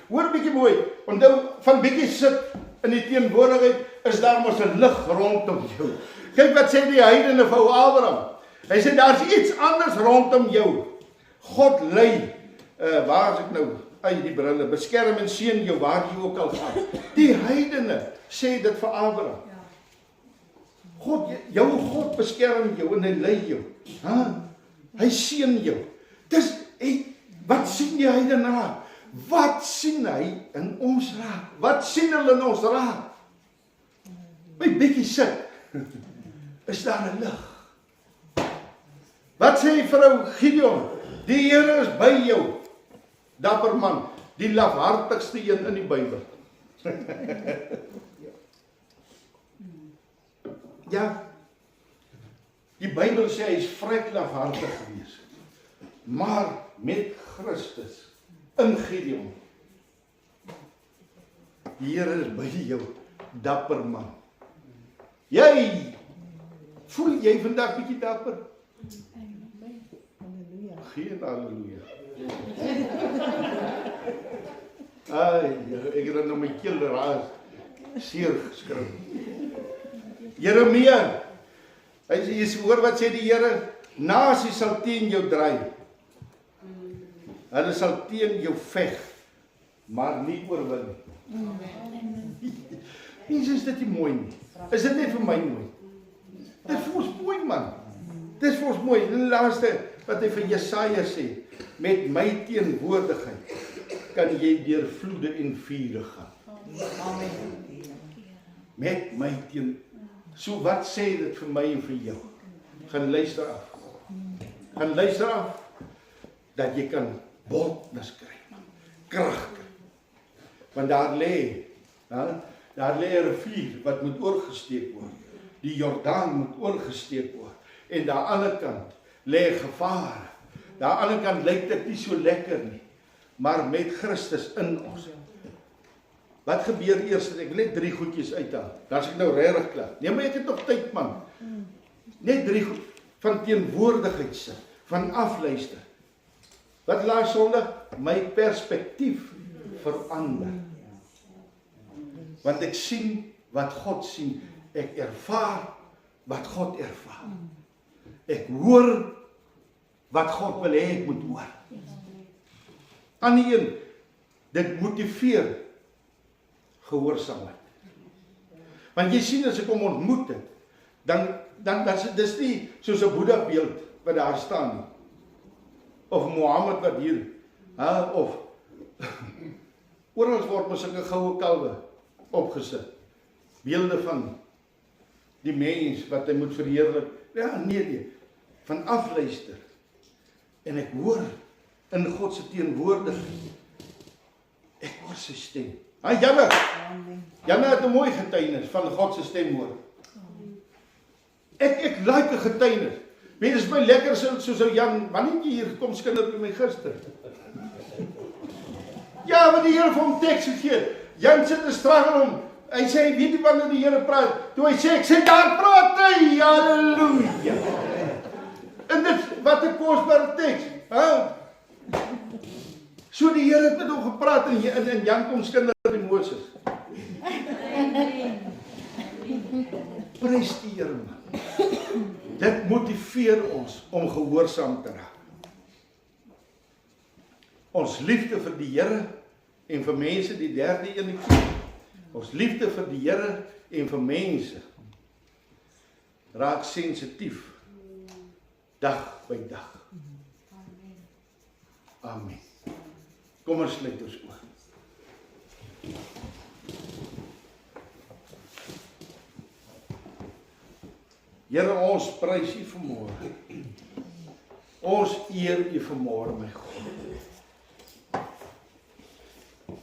hoor bietjie mooi, onthou, van bietjie sit in die teenwoordigheid, is daar mos 'n lig rondom jou. Kyk wat sê die heidene vir Abraham. Hy sê, daar's iets anders rondom jou. God lei, waar is ek nou, uit die brille, beskerm en seën jou waar jy ook al gaan. Die heidene sê dit vir Abraham. God, jou God beskerm jou en hy lei jou. Hy seën jou. Dis, wat sien die heidene raak? Wat sien hy in ons raak? Wat sien hulle in ons raak? My bietjie sit, is daar 'n lig. Wat sê vrou Gideon? Die Here is by jou, dapper man, die lafhartigste een in die Bybel. Ja, die Bybel sê hy is vrek lafhartig gewees, maar met Christus in Gideon. Die Here is by jou, dapper man. Jy, voel jy vandag bietjie dapper? Geen halleluja. Ek het nou my keel raas seer geskryf. Jeremia, hy sê, jy hoor wat sê die Here? Nasies sal teen jou draai. Hulle sal teen jou veg, maar nie oorwin nie. Mense, is dit nie mooi nie? Is dit net vir my mooi? Dit is vir ons mooi, man. Dit is vir ons mooi. En die laaste wat hy vir Jesaja sê, met my teenwoordigheid kan jy deur vloede en vure gaan. Met my So wat sê dit vir my en vir jou? Gaan luister af. Gaan luister af, dat jy kan boldness kry, krag kry. Want daar lê 'n rivier wat moet oorgesteek word. Die Jordaan moet oorgesteek word. En daar aan die ander kant lê gevaar. Daar aan die ander kant lyk dit nie so lekker nie. Maar met Christus in ons. Wat gebeur eers? Ek wil net 3 goedjies uithaal. Dan is ek nou regtig klaar. Nee, maar ek het nog tyd, man. Net 3 goed van teenwoordigheid sit, van afluister. Wat laas Sondag? My perspektief verander. Want ek sien wat God sien. Ek ervaar wat God ervaar. Ek hoor wat God wil hê ek moet hoor. Aan die een, dit motiveer gehoorsaamheid. Want jy sien as ek hom ontmoet het, dan dis nie soos 'n Boeddha beeld wat daar staan nie. Of Mohammed wat hier, of oral word mos 'n goue kalwe opgesit. Beelde van die mens wat hy moet verheerlik. Ja, nee, van afluister. En ek hoor in God se teenwoordigheid. Ek hoor sy stem. Janne het 'n mooi getuienis van God se stem hoor. Ek like 'n getuienis. Weet, dit is my lekker soos ou Jan, wanneer jy hier kom skinder by my gister. Ja, wat die Here vir hom teks gegee. Jan sit in struggle om. Hy sê, weet jy wanneer die Here praat? Toe hy sê, ek sê daar praat hy. Halleluja. En dit wat 'n kosbare teks. So die Here het met hom gepraat en Jan kom skinder by Moses. Prys die Here, man. Dit motiveer ons om gehoorsaam te raak. Ons liefde vir die Here en vir mense, die derde een. Ons liefde vir die Here en vir mense raak sensitief dag by dag. Amen. Kom ons sluit ons oë. Here, ons prys U vanmôre. Ons eer U vanmôre, my God.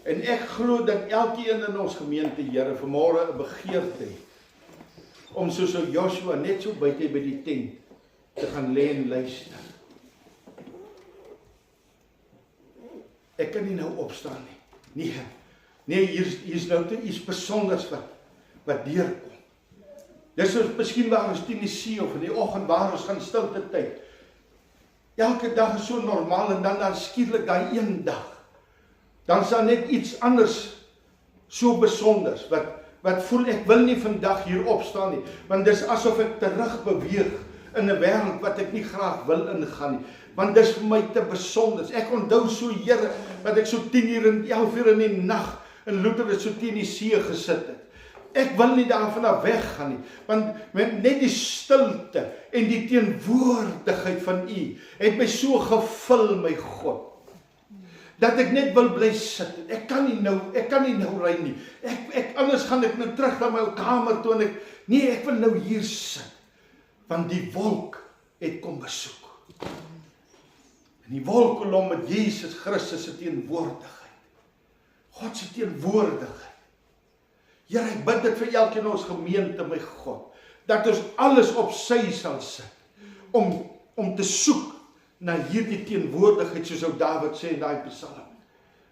En ek glo dat elkeen in ons gemeente, Here, vanmôre 'n begeerte het om soos Joshua net so buite by die tent te gaan lê en luister. Ek kan nie nou opstaan nie. Nee, hier's nou iets besonders wat deurkom. Dis soos miskien waar ons teen die see of in die oggend waar ons gaan stilte tyd. Elke dag is so normaal en dan skielik daai een dag. Dan is daar net iets anders so besonders wat voel ek wil nie vandag hier opstaan nie, want dis asof ek terug beweeg in 'n wêreld wat ek nie graag wil ingaan nie, want dis vir my te besonder. Ek onthou so, Here, dat ek so 10:00 en 11:00 in die nag in Luther so teen die see gesit het. Ek wil nie daarvan af weggaan nie, want met net die stilte en die teenwoordigheid van U het my so gevul, my God, dat ek net wil bly sit. Ek kan nie nou ry nie. Anders gaan ek nou terug na my kamer toe en ek wil nou hier sit, want die wolk het kom besoek. En die wolk kom met Jesus Christus se teenwoordigheid. God se teenwoordigheid. Here, ek bid dit vir elkeen in ons gemeente, my God, dat ons alles op sy sal sit, om te soek na hierdie teenwoordigheid, soos ou Dawid sê in daai Psalm,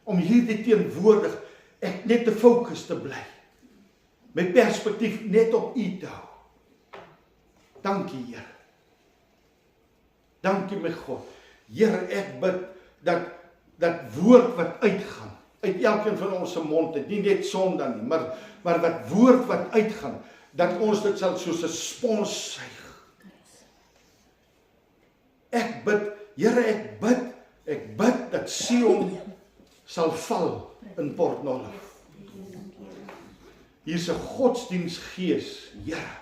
om hierdie teenwoordig, ek net te fokus te bly, my perspektief net op U te hou. Dankie, Here. Dankie, my God. Here, ek bid dat woord wat uitgaan, uit elkeen van ons se mond het, nie net Sondag nie, maar wat woord wat uitgaan, dat ons dit sal soos 'n spons suig. Ek bid, Here, ek bid dat Sion sal val in Port Nolloth. Hier's 'n godsdiensgees, Here.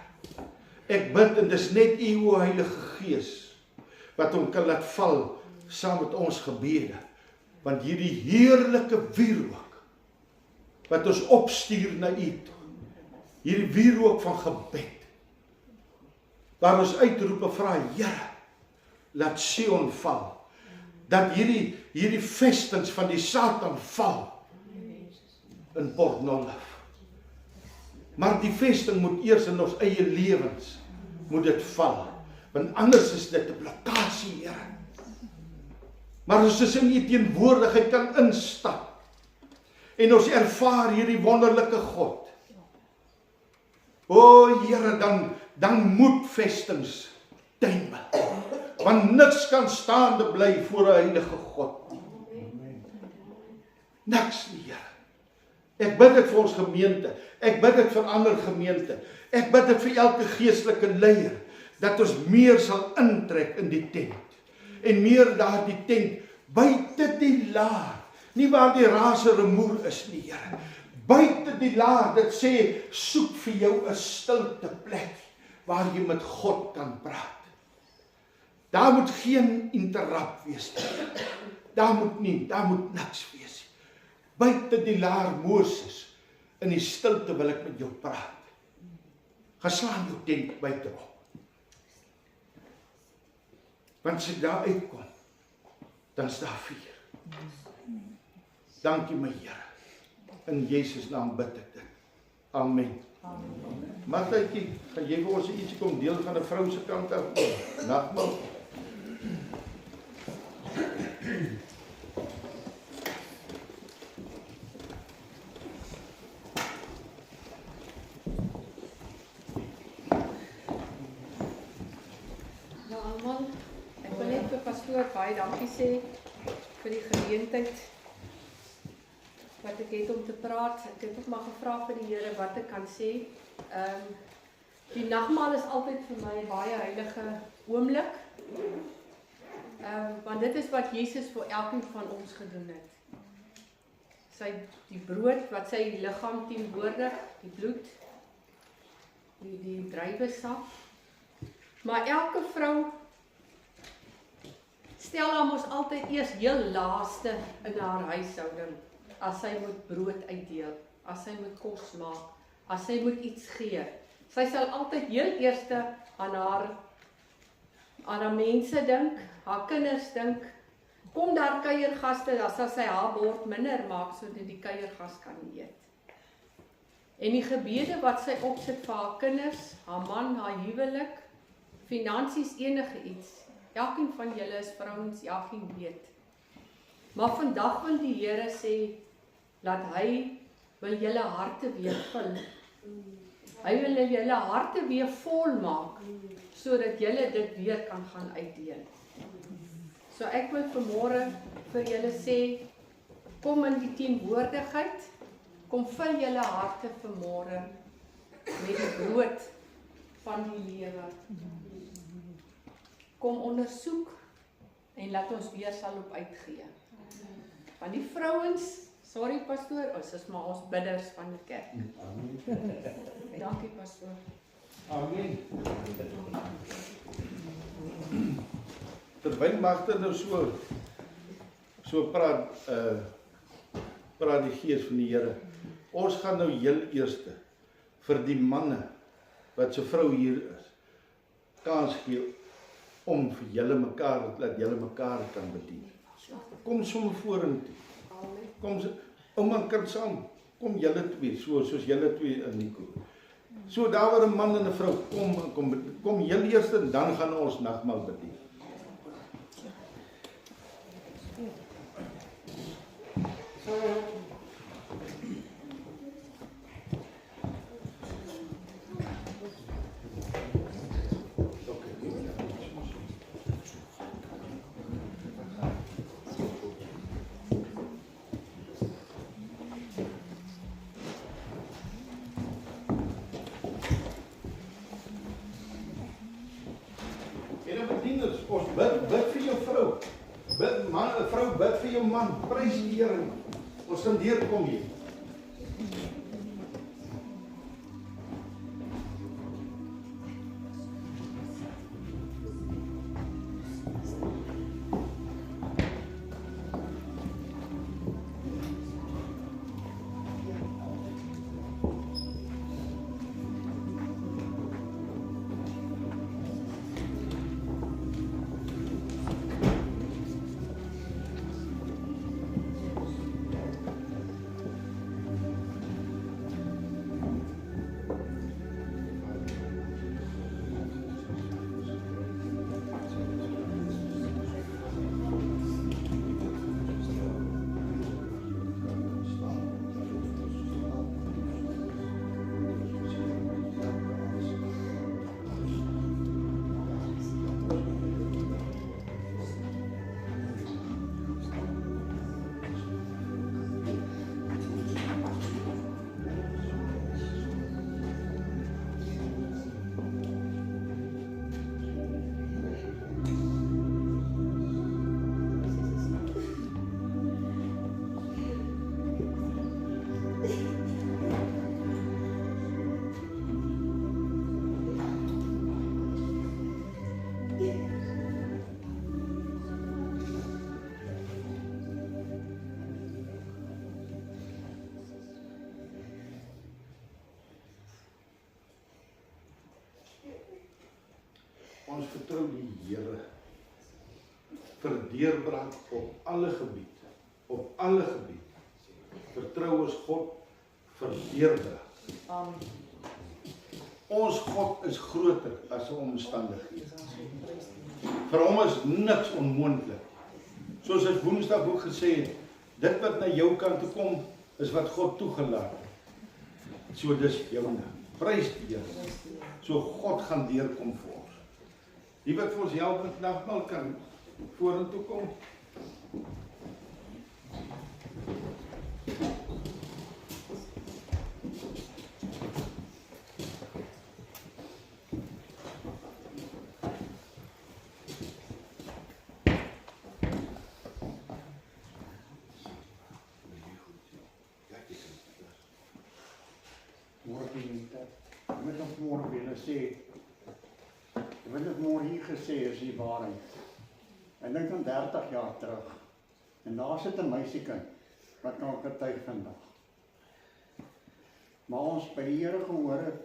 Ek bid, en dis net U, o Heilige Gees, wat hom kan laat val saam met ons gebede. Want hierdie heerlike wierook wat ons opstuur na U toe, hierdie wierook van gebed, waar ons uitroep en vra, Here, laat Sion val, dat hierdie vestings van die Satan val in Port Nolloth. Maar die vesting moet eers in ons eie lewens, moet dit val, want anders is dit 'n blokkade, Here. Maar as ons in U teenwoordigheid kan instap, en ons ervaar hierdie wonderlike God, o Here, dan moet vestings tuimel, want niks kan staande bly voor 'n heilige God. Niks nie, Here. Ek bid dit vir ons gemeente, ek bid dit vir ander gemeente, ek bid dit vir elke geestelike leier, dat ons meer sal intrek in die tent, en meer daar die tent, buite die laar, nie waar die rase remoer is nie, Here, buite die laar, dit sê, soek vir jou 'n stilte plek, waar jy met God kan praat. Daar moet geen interrupt wees nie, daar moet niks wees. Buite die laar Moses, in die stilte wil ek met jou praat. Geslaan jou tent buite op. Want as jy daar uitkom, dan is daar vuur. Dankie my Here. In Jesus naam bid ek dit. Amen. Marthaitjie, gaan jy vir ons ietsie kom deel van 'n vrou se kant af? Nagmaal. Ek wil net vir pastoor baie dankie sê vir die geleentheid wat ek het om te praat. Ek het ook maar gevra vir die Here wat ek kan sê. Die nagmaal is altyd vir my 'n baie heilige oomblik. Want dit is wat Jesus vir elkeen van ons gedoen het. Die brood wat sy liggaam teenwoordig, die bloed, die druiwesap. Maar elke vrou stel haar mos altyd eers heel laaste in haar huishouding, as sy moet brood uitdeel, as sy moet kos maak, as sy moet iets gee. Sy sal altyd heel eerste aan haar mense dink, haar kinders dink, kom daar kuiergaste, dan sal sy haar bord minder maak, sodat die kuiergas kan eet. En die gebede wat sy opsit vir haar kinders, haar man, haar huwelik, finansies, enige iets, elkeen van julle is vrouens, elkeen weet. Maar vandag wil die Here sê, dat hy wil julle harte weer vul. Hy wil julle harte weer vol maak, sodat julle dit weer kan gaan uitdeel. So ek wil vanmôre vir julle sê, kom in die teenwoordigheid, kom vul julle harte vanmôre met die brood van die lewe. kom ondersoek en laat ons weer sal op uitgee. Van die vrouens, sorry pastoor, ons is maar ons bidders van die kerk. Dankie pastoor. Amen. Terwyl Magda nou so praat die Gees van die Here. Ons gaan nou heel eerste vir die manne wat se vrou hier is, kans gee om vir julle mekaar, dat julle mekaar kan bedien. Kom sommer vorentoe. Kom ouma en kind saam. Kom julle twee, soos julle twee in die koor. So daar waar 'n man en 'n vrou kom heel eers en dan gaan ons nagmaal bedien. Ons bid vir jou vrou. Bid man, 'n vrou bid vir jou man. Prys die Here. Ons gaan deurkom hier. Ons vertrou die Here vir deurbraak op alle gebied. Op alle gebied. Vertrou ons God vir deurbraak. Amen. Ons God is groter as sy omstandighede. Vir hom is niks onmoontlik. Soos het Woensdag ook gesê het, dit wat na jou kant toe kom, is wat God toegelaat het. So dis joune. Prys die Here. So God gaan deurkom vir ons. Die wat vir ons help met nagmaal kan vorentoe kom. Met ons môre willen sê, ek wil het môre hier gesê is die waarheid. Ek dink aan 30 jaar terug. En daar sit 'n meisiekind wat kan getuig vandag. Maar ons by die Here gehoor het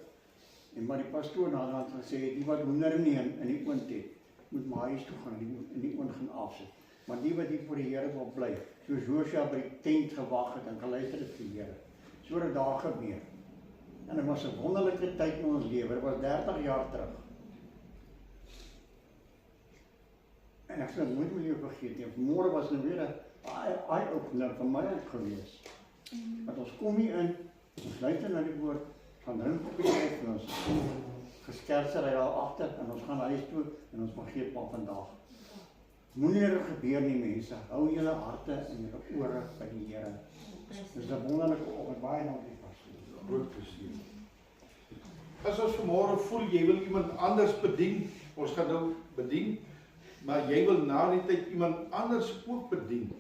en maar die pastoor naderhand gesê, die wat hoender nie in die oond het, moet maar huis toe gaan en die oond gaan afsit. Maar die wat hier voor die Here wil bly, soos Josua by die tent gewag het en geluister het vir die Here. So het daar gebeur. En dit was 'n wonderlike tyd in ons lewe. Dit was 30 jaar terug. En ek sê, moet my nie vergeet nie. Vanmôre was nou weer 'n eye-opener vir my ook gewees. Want ons kom hier in, ons luister na die woord, gaan ring op die kerk en ons geskerser hy daar agter en ons gaan huis toe en ons vergeet maar vandag. Moenie er gebeur nie, mense. Hou julle harte en julle ore by die Here. Dis 'n wonderlike oggend. Baie dankie. Groot plesier. As ons vanmôre voel jy wil iemand anders bedien, ons gaan nou bedien, maar jy wil na die tyd iemand anders ook bedien,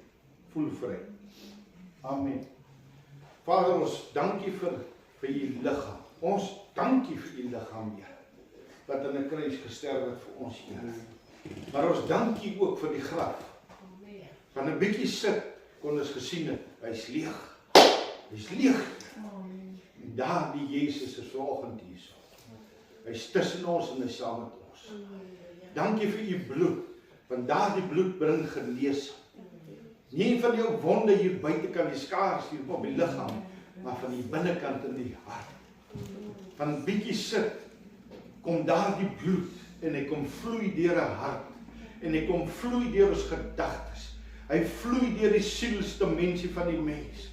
voel vry. Amen. Vader, ons dankie vir u liggaam. Ons dankie vir u liggaam, Here, wat in 'n kruis gesterf het vir ons, Here. Maar ons dankie ook vir die graf. Van 'n bietjie sit kon ons gesien het, hy's leeg. Hy's leeg. En daar die Jesus is vanoggend hier. Hy's tussen ons en hy saam met ons. Dankie vir u bloed, want daardie bloed bring genesing. Nie van jou wonde hier buitekant, die skaars hier op die liggaam, maar van die binnekant in die hart. Van bietjie sit, kom daardie bloed, en hy kom vloei deur 'n hart, en hy kom vloei deur ons gedagtes. Hy vloei deur die sielsdimensie van die mens.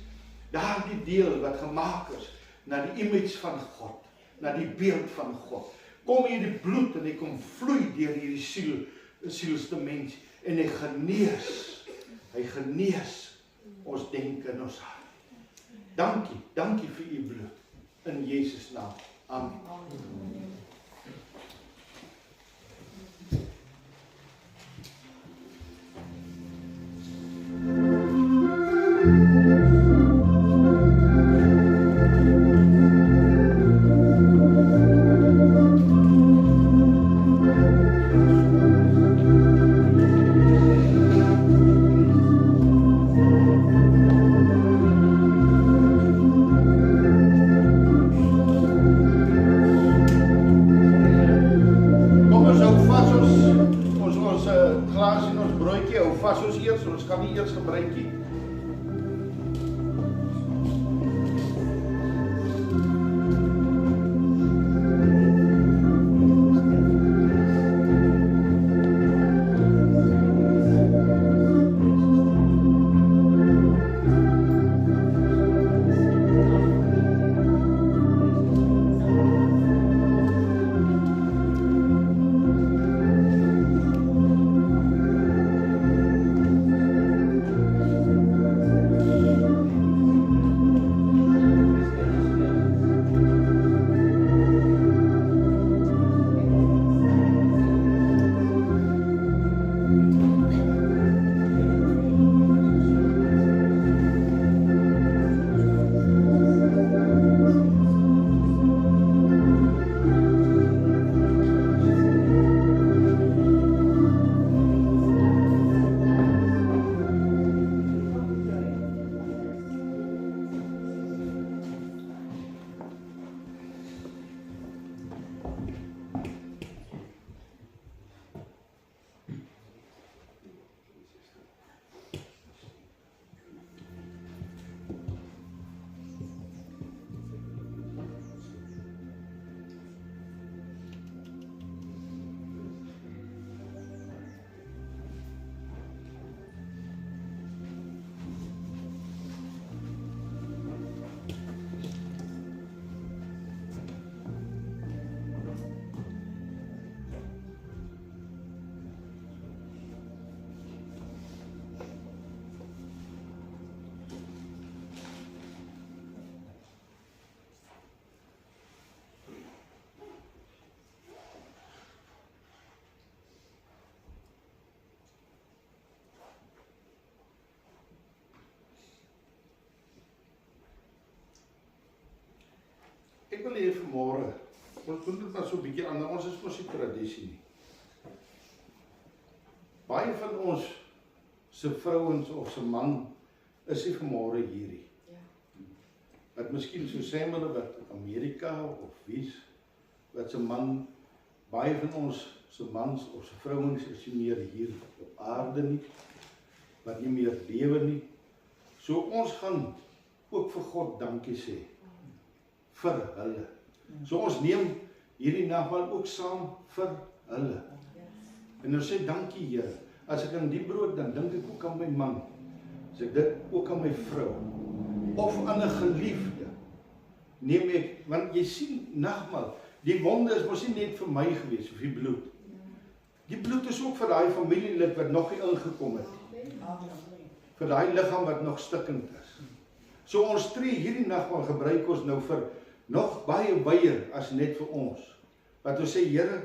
Daardie deel wat gemaak is na die image van God, na die beeld van God. Kom hier die bloed en hy kom vloei deur hierdie sielsdimensie en hy genees. Hy genees ons denke en ons hart. Dankie vir u bloed in Jesus naam. Amen. Ek wil hê vanmôre, ons doen dit maar so 'n bietjie anders, ons is mos nie tradisie nie. Baie van ons se vrouens of se man is nie vanmôre hierdie. Ja. Wat miskien so sê hulle wat Amerika of wie's wat se man, baie van ons se mans of se vrouens is nie meer hier op aarde nie, wat nie meer lewe nie. So ons gaan ook vir God dankie sê. Vir hulle. So ons neem hierdie nagmaal ook saam vir hulle. En ons sê dankie Here. As ek aan die brood dan dink ek ook aan my man. As ek dit ook aan my vrou of aan 'n geliefde. Neem ek, want jy sien nagmaal, die wonde is mos nie net vir my gewees of die bloed. Die bloed is ook vir daai familielid wat nog nie ingekom het nie. Vir daai liggaam wat nog stikkend is. So ons tree hierdie nagmaal gebruik ons nou vir nog baie as net vir ons. Wat ons sê, Here,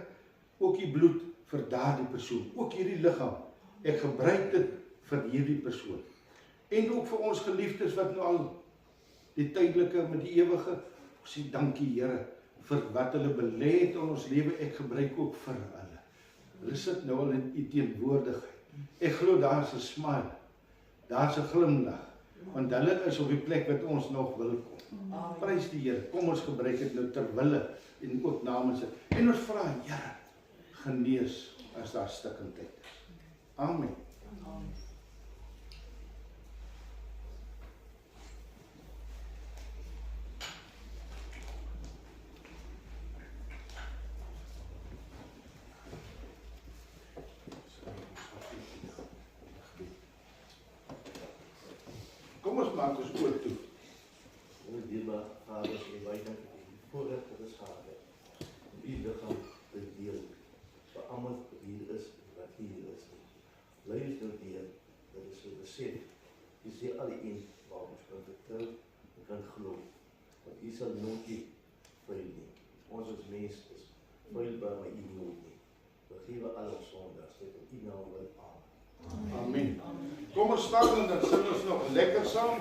ook die bloed vir daardie persoon. Ook hierdie liggaam. Ek gebruik dit vir hierdie persoon. En ook vir ons geliefdes wat nou al die tydelike met die ewige. Ons sê dankie Here vir wat hulle belê het in ons lewe. Ek gebruik ook vir hulle. Hulle sit nou al in u teenwoordigheid. Ek glo daar's 'n smile. Daar's 'n glimlag. Want hulle is op die plek wat ons nog wil kom. Prys die Here. Kom ons gebruik dit nou ter wille en ook namens dit. En ons vra Here, genees as daar stikkindheid is. Amen. Kom ons maak ons oor toe. Dierbare Vader, en wij danken u voordat we de schade om uw lichaam te delen. Voor allemaal wat hier is en wat hier is. Luister Heer, dat is een besef. U ziet alle een waar ons kan vertrouwen en kan geloven. Want u zal nooit niet vuil nemen. Ons als mens is vuilbaar, maar u nooit niet. We geven alle zondags, dat u nou wil aan. Amen. Kom ons staan en dan sing ons nog lekker saam.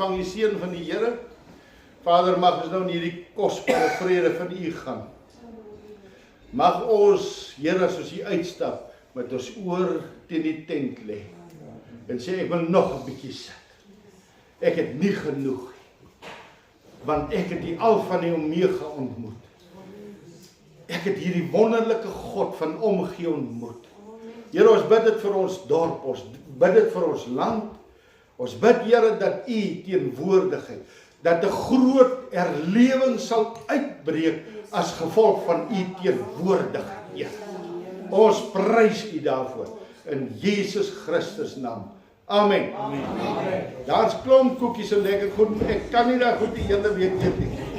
ontvang die seën van die Here. Vader, mag ons nou in hierdie kosbare vrede van U gaan. Mag ons, Here, as ons hier uitstap, met ons oor teen die tent lê en sê, ek wil nog 'n bietjie sit. Ek het nie genoeg nie, want ek het die Alfa en die Omega ontmoet. Ek het hierdie wonderlike God van omgee ontmoet. Here, ons bid dit vir ons dorp, ons bid dit vir ons land. Ons bid, Here, dat U teenwoordigheid, dat 'n groot herlewing sal uitbreek as gevolg van U teenwoordigheid, Here. Ons prys U daarvoor in Jesus Christus naam. Amen. Amen. Daar's klomp koekies en lekker goed. Ek kan nie daai goed die hele week eet nie.